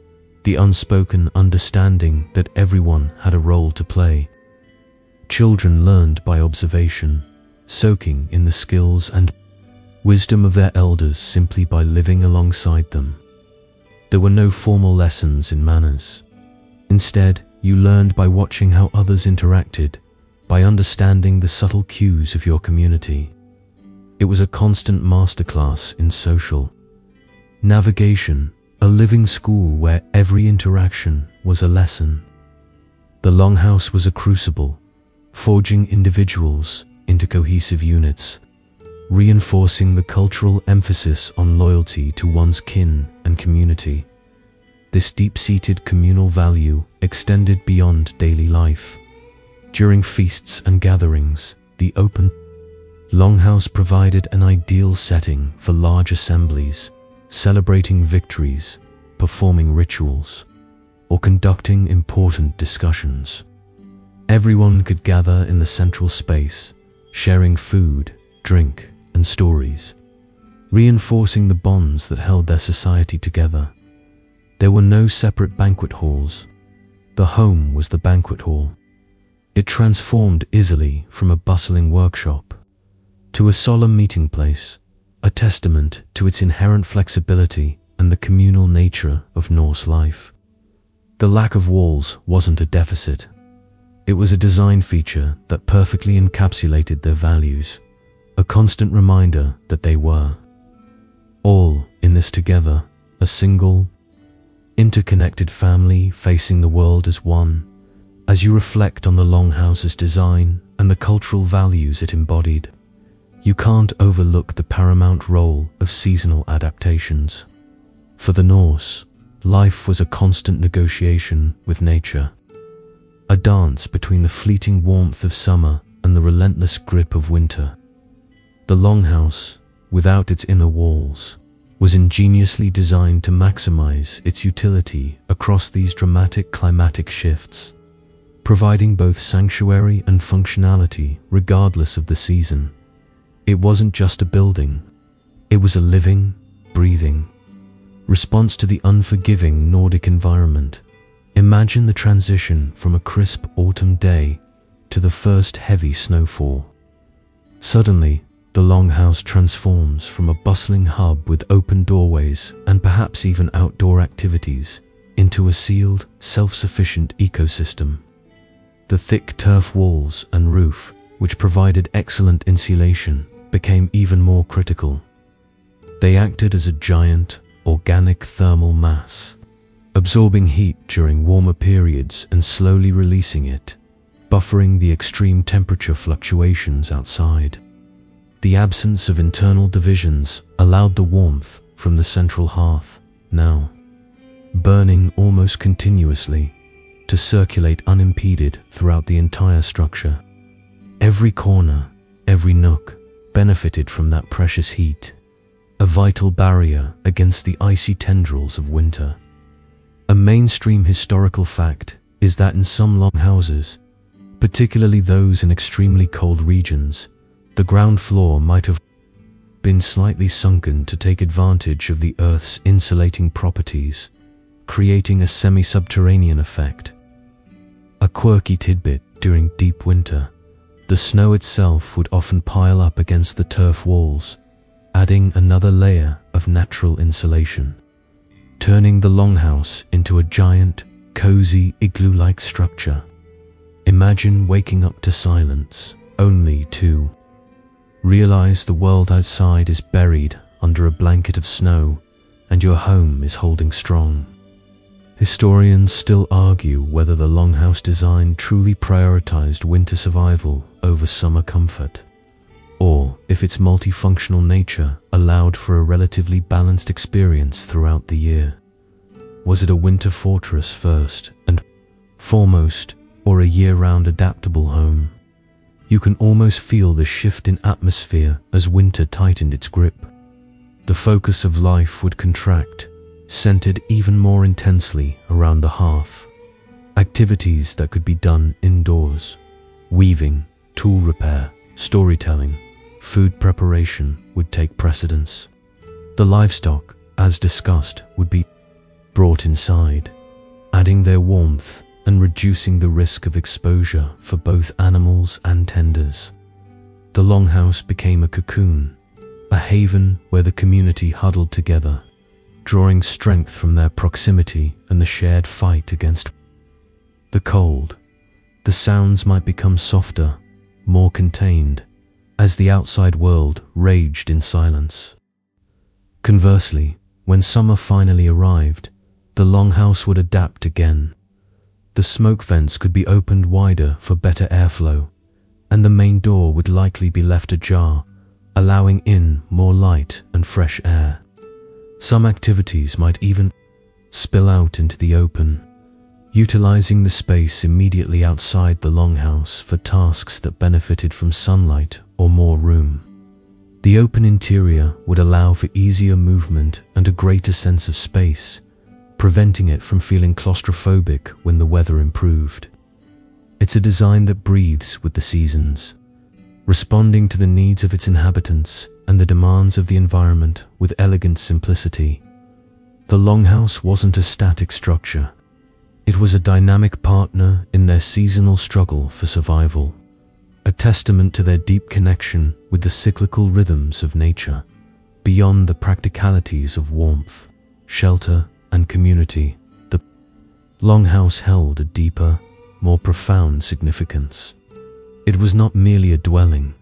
the unspoken understanding that everyone had a role to play. Children learned by observation, soaking in the skills and wisdom of their elders simply by living alongside them. There were no formal lessons in manners. Instead, you learned by watching how others interacted, by understanding the subtle cues of your community. It was a constant masterclass in social navigation, a living school where every interaction was a lesson. The Longhouse was a crucible, forging individuals into cohesive units, reinforcing the cultural emphasis on loyalty to one's kin and community. This deep-seated communal value extended beyond daily life. During feasts and gatherings, the open Longhouse provided an ideal setting for large assemblies, celebrating victories, performing rituals, or conducting important discussions. Everyone could gather in the central space, sharing food, drink, and stories, reinforcing the bonds that held their society together. There were no separate banquet halls. The home was the banquet hall. It transformed easily from a bustling workshop to a solemn meeting place, a testament to its inherent flexibility and the communal nature of Norse life. The lack of walls wasn't a deficit. It was a design feature that perfectly encapsulated their values, a constant reminder that they were all in this together, a single, interconnected family facing the world as one. As you reflect on the Longhouse's design and the cultural values it embodied, you can't overlook the paramount role of seasonal adaptations. For the Norse, life was a constant negotiation with nature, a dance between the fleeting warmth of summer and the relentless grip of winter. The Longhouse, without its inner walls, was ingeniously designed to maximize its utility across these dramatic climatic shifts, providing both sanctuary and functionality regardless of the season. It wasn't just a building, it was a living, breathing response to the unforgiving Nordic environment. Imagine the transition from a crisp autumn day to the first heavy snowfall. Suddenly, the Longhouse transforms from a bustling hub with open doorways and perhaps even outdoor activities into a sealed, self-sufficient ecosystem. The thick turf walls and roof, which provided excellent insulation, became even more critical. They acted as a giant, organic thermal mass, absorbing heat during warmer periods and slowly releasing it, buffering the extreme temperature fluctuations outside. The absence of internal divisions allowed the warmth from the central hearth, now burning almost continuously, to circulate unimpeded throughout the entire structure. Every corner, every nook, benefited from that precious heat, a vital barrier against the icy tendrils of winter. A mainstream historical fact is that in some longhouses, particularly those in extremely cold regions, the ground floor might have been slightly sunken to take advantage of the Earth's insulating properties, creating a semi-subterranean effect. A quirky tidbit: during deep winter, the snow itself would often pile up against the turf walls, adding another layer of natural insulation, turning the Longhouse into a giant, cozy, igloo-like structure. Imagine waking up to silence, only to realize the world outside is buried under a blanket of snow and your home is holding strong. Historians still argue whether the longhouse design truly prioritized winter survival over summer comfort, or if its multifunctional nature allowed for a relatively balanced experience throughout the year. Was it a winter fortress first and foremost, or a year-round adaptable home? You can almost feel the shift in atmosphere as winter tightened its grip. The focus of life would contract, centered even more intensely around the hearth. Activities that could be done indoors, weaving, tool repair, storytelling, food preparation would take precedence. The livestock, as discussed, would be brought inside, adding their warmth and reducing the risk of exposure for both animals and tenders. The longhouse became a cocoon, a haven where the community huddled together, drawing strength from their proximity and the shared fight against the cold. The sounds might become softer, more contained, as the outside world raged in silence. Conversely, when summer finally arrived, the longhouse would adapt again. The smoke vents could be opened wider for better airflow, and the main door would likely be left ajar, allowing in more light and fresh air. Some activities might even spill out into the open, utilizing the space immediately outside the longhouse for tasks that benefited from sunlight or more room. The open interior would allow for easier movement and a greater sense of space, preventing it from feeling claustrophobic when the weather improved. It's a design that breathes with the seasons, responding to the needs of its inhabitants and the demands of the environment with elegant simplicity. The longhouse wasn't a static structure. It was a dynamic partner in their seasonal struggle for survival, a testament to their deep connection with the cyclical rhythms of nature. Beyond the practicalities of warmth, shelter, and community, the longhouse held a deeper, more profound significance. It was not merely a dwelling.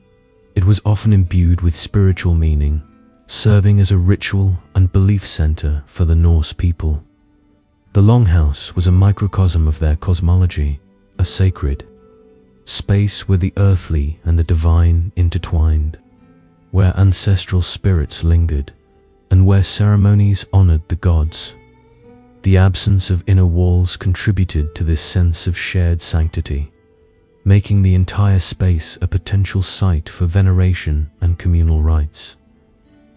It was often imbued with spiritual meaning, serving as a ritual and belief center for the Norse people. The longhouse was a microcosm of their cosmology, a sacred space where the earthly and the divine intertwined, where ancestral spirits lingered, and where ceremonies honored the gods. The absence of inner walls contributed to this sense of shared sanctity, making the entire space a potential site for veneration and communal rites.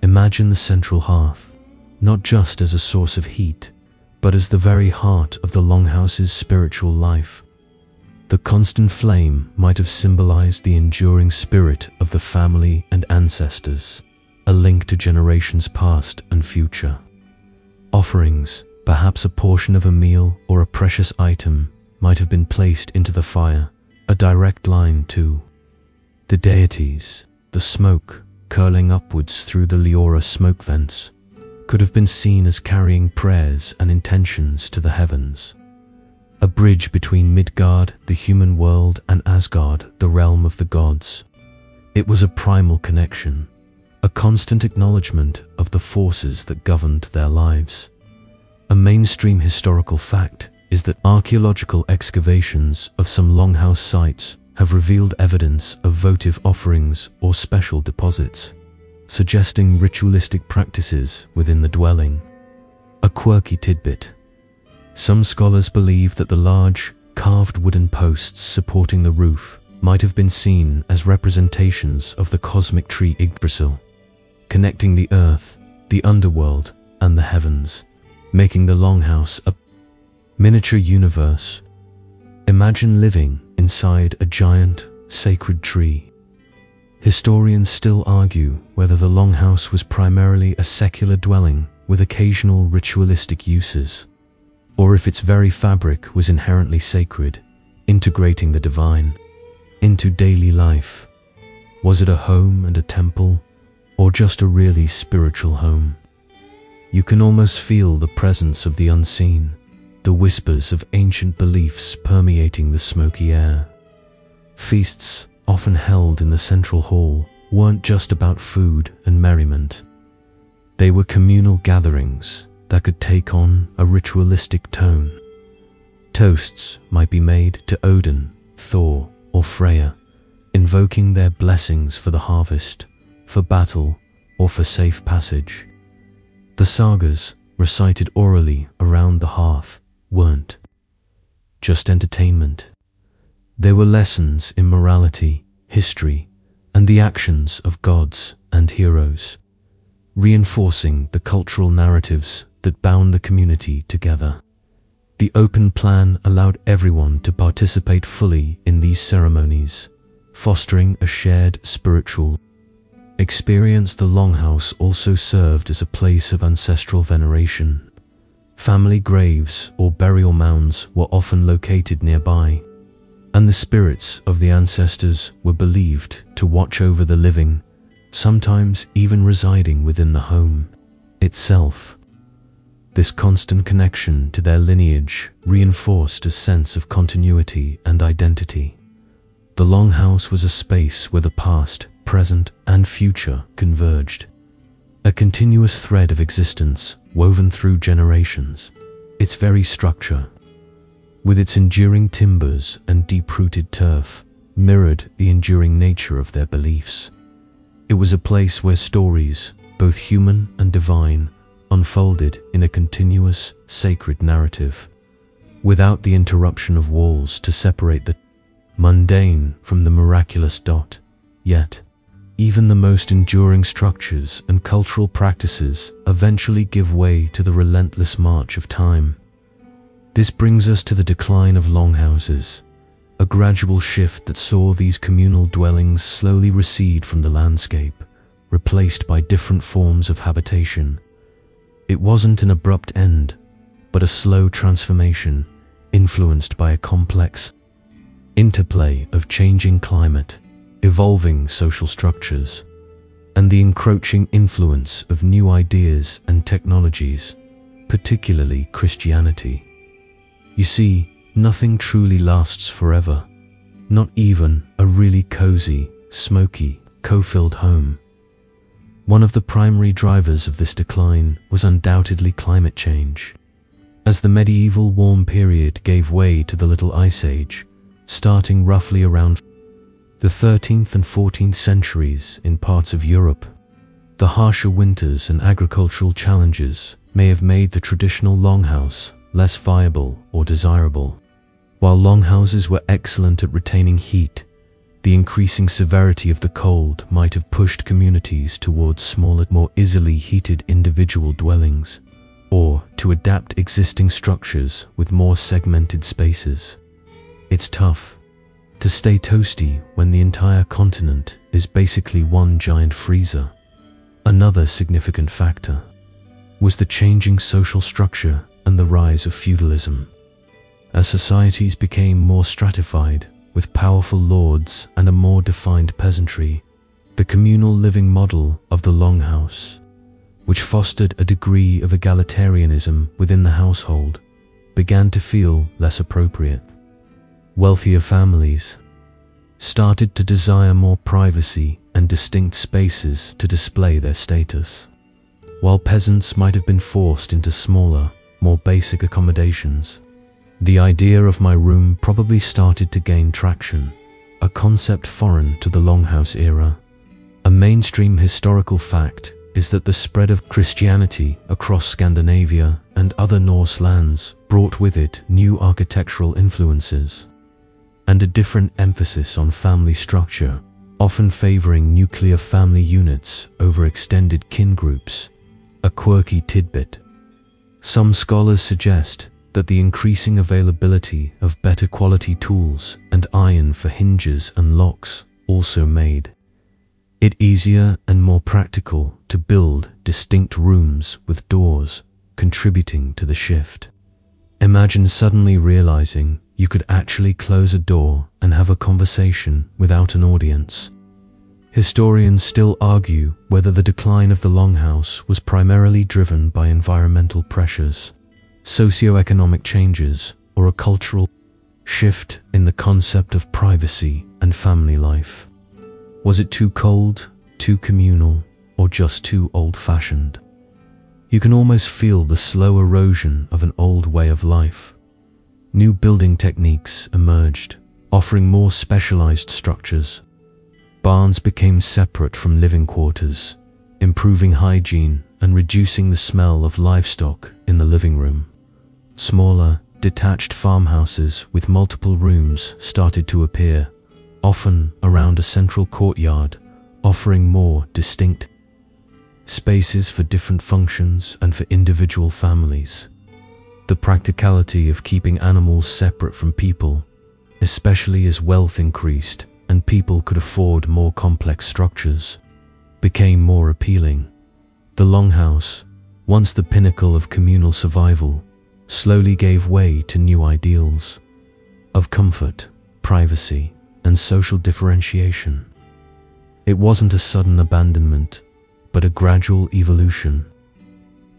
Imagine the central hearth, not just as a source of heat, but as the very heart of the longhouse's spiritual life. The constant flame might have symbolized the enduring spirit of the family and ancestors, a link to generations past and future. Offerings, perhaps a portion of a meal or a precious item, might have been placed into the fire, a direct line to the deities. The smoke, curling upwards through the Leora smoke vents, could have been seen as carrying prayers and intentions to the heavens. A bridge between Midgard, the human world, and Asgard, the realm of the gods. It was a primal connection, a constant acknowledgement of the forces that governed their lives. A mainstream historical fact is that archaeological excavations of some longhouse sites have revealed evidence of votive offerings or special deposits, suggesting ritualistic practices within the dwelling. A quirky tidbit. Some scholars believe that the large, carved wooden posts supporting the roof might have been seen as representations of the cosmic tree Yggdrasil, connecting the earth, the underworld, and the heavens, making the longhouse a miniature universe. Imagine living inside a giant, sacred tree. Historians still argue whether the longhouse was primarily a secular dwelling with occasional ritualistic uses, or if its very fabric was inherently sacred, integrating the divine into daily life. Was it a home and a temple, or just a really spiritual home? You can almost feel the presence of the unseen, the whispers of ancient beliefs permeating the smoky air. Feasts, often held in the central hall, weren't just about food and merriment. They were communal gatherings that could take on a ritualistic tone. Toasts might be made to Odin, Thor, or Freya, invoking their blessings for the harvest, for battle, or for safe passage. The sagas, recited orally around the hearth, weren't just entertainment. They were lessons in morality, history, and the actions of gods and heroes, reinforcing the cultural narratives that bound the community together. The open plan allowed everyone to participate fully in these ceremonies, fostering a shared spiritual experience. The Longhouse also served as a place of ancestral veneration. Family graves or burial mounds were often located nearby, and the spirits of the ancestors were believed to watch over the living, sometimes even residing within the home itself. This constant connection to their lineage reinforced a sense of continuity and identity. The Longhouse was a space where the past, present, and future converged, a continuous thread of existence woven through generations. Its very structure, with its enduring timbers and deep-rooted turf, mirrored the enduring nature of their beliefs. It was a place where stories, both human and divine, unfolded in a continuous, sacred narrative, without the interruption of walls to separate the mundane from the miraculous. Yet, even the most enduring structures and cultural practices eventually give way to the relentless march of time. This brings us to the decline of longhouses, a gradual shift that saw these communal dwellings slowly recede from the landscape, replaced by different forms of habitation. It wasn't an abrupt end, but a slow transformation, influenced by a complex interplay of changing climate, evolving social structures, and the encroaching influence of new ideas and technologies, particularly Christianity. You see, nothing truly lasts forever, not even a really cozy, smoky, co-filled home. One of the primary drivers of this decline was undoubtedly climate change. As the medieval warm period gave way to the Little Ice Age, starting roughly around the 13th and 14th centuries in parts of Europe, the harsher winters and agricultural challenges may have made the traditional longhouse less viable or desirable. While longhouses were excellent at retaining heat, the increasing severity of the cold might have pushed communities towards smaller, more easily heated individual dwellings, or to adapt existing structures with more segmented spaces. It's tough to stay toasty when the entire continent is basically one giant freezer. Another significant factor was the changing social structure and the rise of feudalism. As societies became more stratified, with powerful lords and a more defined peasantry, the communal living model of the longhouse, which fostered a degree of egalitarianism within the household, began to feel less appropriate. Wealthier families started to desire more privacy and distinct spaces to display their status, while peasants might have been forced into smaller, more basic accommodations. The idea of my room probably started to gain traction, a concept foreign to the longhouse era. A mainstream historical fact is that the spread of Christianity across Scandinavia and other Norse lands brought with it new architectural influences and a different emphasis on family structure, often favoring nuclear family units over extended kin groups. A quirky tidbit: some scholars suggest that the increasing availability of better quality tools and iron for hinges and locks also made it easier and more practical to build distinct rooms with doors, contributing to the shift. Imagine suddenly realizing you could actually close a door and have a conversation without an audience. Historians still argue whether the decline of the longhouse was primarily driven by environmental pressures, socioeconomic changes, or a cultural shift in the concept of privacy and family life? Was it too cold, too communal, or just too old-fashioned? You can almost feel the slow erosion of an old way of life. New building techniques emerged, offering more specialized structures. Barns became separate from living quarters, improving hygiene and reducing the smell of livestock in the living room. Smaller, detached farmhouses with multiple rooms started to appear, often around a central courtyard, offering more distinct spaces for different functions and for individual families. The practicality of keeping animals separate from people, especially as wealth increased and people could afford more complex structures, became more appealing. The longhouse, once the pinnacle of communal survival, slowly gave way to new ideals of comfort, privacy, and social differentiation. It wasn't a sudden abandonment, but a gradual evolution.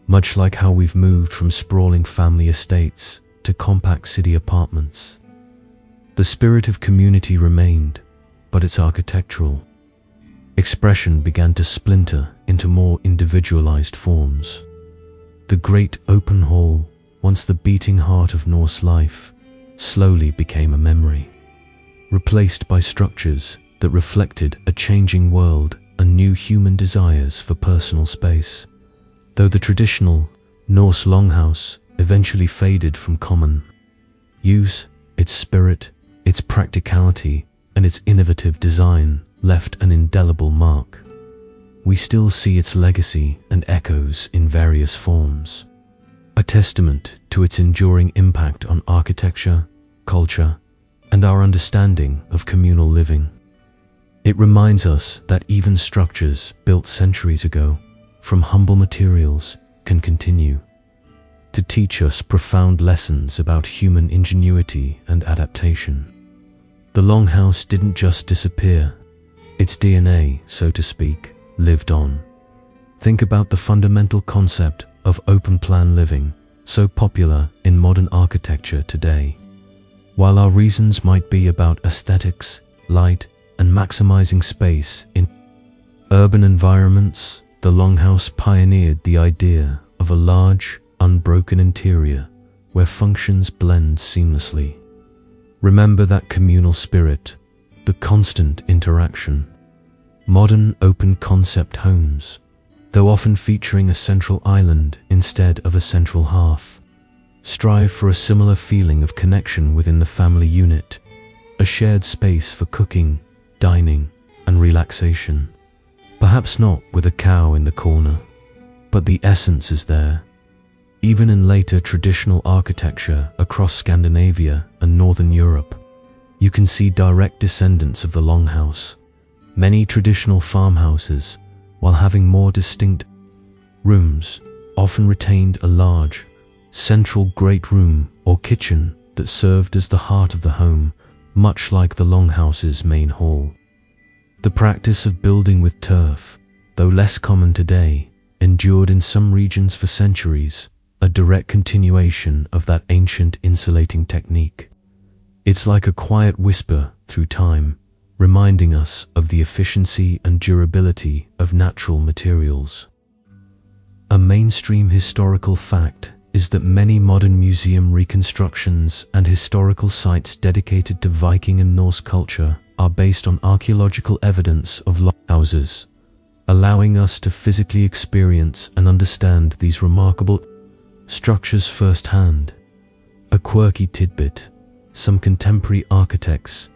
Much like how we've moved from sprawling family estates to compact city apartments. The spirit of community remained, but its architectural expression began to splinter into more individualized forms. The great open hall, once the beating heart of Norse life, slowly became a memory, replaced by structures that reflected a changing world and new human desires for personal space. Though the traditional Norse Longhouse eventually faded from common use, its spirit, its practicality, and its innovative design left an indelible mark. We still see its legacy and echoes in various forms, a testament to its enduring impact on architecture, culture, and our understanding of communal living. It reminds us that even structures built centuries ago from humble materials can continue to teach us profound lessons about human ingenuity and adaptation. The Longhouse didn't just disappear. Its DNA, so to speak, lived on. Think about the fundamental concept of open-plan living, so popular in modern architecture today. While our reasons might be about aesthetics, light, and maximizing space in urban environments, the Longhouse pioneered the idea of a large, unbroken interior where functions blend seamlessly. Remember that communal spirit, the constant interaction. Modern open-concept homes, though often featuring a central island instead of a central hearth, strive for a similar feeling of connection within the family unit, a shared space for cooking, dining, and relaxation. Perhaps not with a cow in the corner, but the essence is there. Even in later traditional architecture across Scandinavia and Northern Europe, you can see direct descendants of the Longhouse. Many traditional farmhouses, while having more distinct rooms, often retained a large, central great room or kitchen that served as the heart of the home, much like the Longhouse's main hall. The practice of building with turf, though less common today, endured in some regions for centuries, a direct continuation of that ancient insulating technique. It's like a quiet whisper through time, reminding us of the efficiency and durability of natural materials. A mainstream historical fact is that many modern museum reconstructions and historical sites dedicated to Viking and Norse culture are based on archaeological evidence of longhouses, allowing us to physically experience and understand these remarkable structures firsthand. A quirky tidbit: some contemporary architects,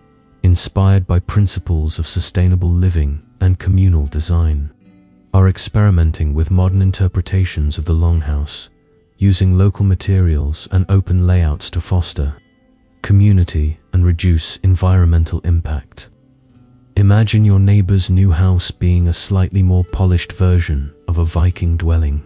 inspired by principles of sustainable living and communal design, are experimenting with modern interpretations of the Longhouse, using local materials and open layouts to foster community and reduce environmental impact. Imagine your neighbor's new house being a slightly more polished version of a Viking dwelling.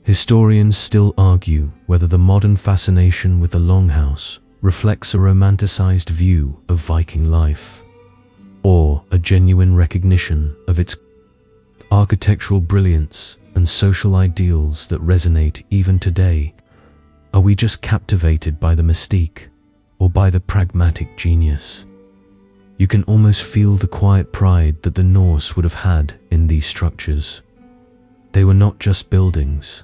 Historians still argue whether the modern fascination with the Longhouse reflects a romanticized view of Viking life, or a genuine recognition of its architectural brilliance and social ideals that resonate even today. Are we just captivated by the mystique, or by the pragmatic genius. You can almost feel the quiet pride that the Norse would have had in these structures. They were not just buildings.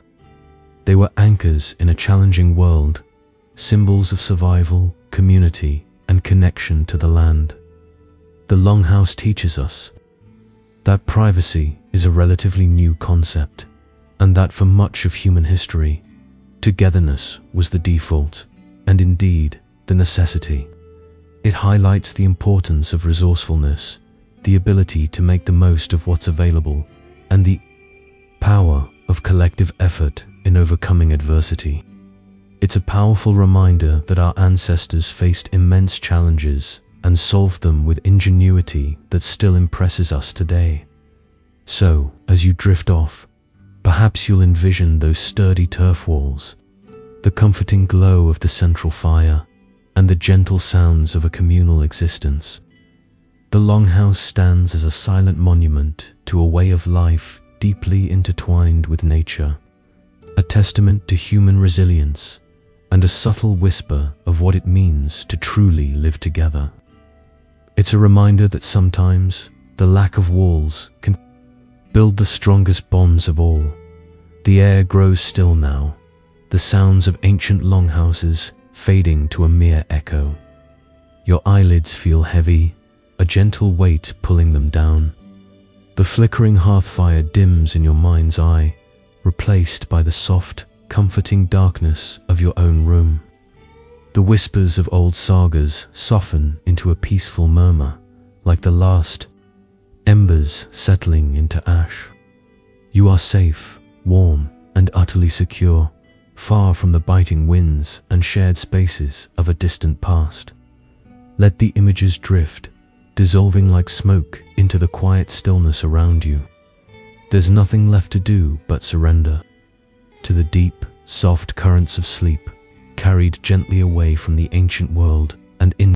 They were anchors in a challenging world, symbols of survival, community, and connection to the land. The Longhouse teaches us that privacy is a relatively new concept, and that for much of human history, togetherness was the default, and indeed the necessity. It highlights the importance of resourcefulness, the ability to make the most of what's available, and the power of collective effort in overcoming adversity. It's a powerful reminder that our ancestors faced immense challenges and solved them with ingenuity that still impresses us today. So, as you drift off, perhaps you'll envision those sturdy turf walls, the comforting glow of the central fire, and the gentle sounds of a communal existence. The Longhouse stands as a silent monument to a way of life deeply intertwined with nature, a testament to human resilience, and a subtle whisper of what it means to truly live together. It's a reminder that sometimes the lack of walls can build the strongest bonds of all. The air grows still now, the sounds of ancient longhouses fading to a mere echo. Your eyelids feel heavy, a gentle weight pulling them down. The flickering hearth fire dims in your mind's eye, replaced by the soft, comforting darkness of your own room. The whispers of old sagas soften into a peaceful murmur, like the last embers settling into ash. You are safe, warm, and utterly secure, far from the biting winds and shared spaces of a distant past. Let the images drift, dissolving like smoke into the quiet stillness around you. There's nothing left to do but surrender to the deep, soft currents of sleep, carried gently away from the ancient world and into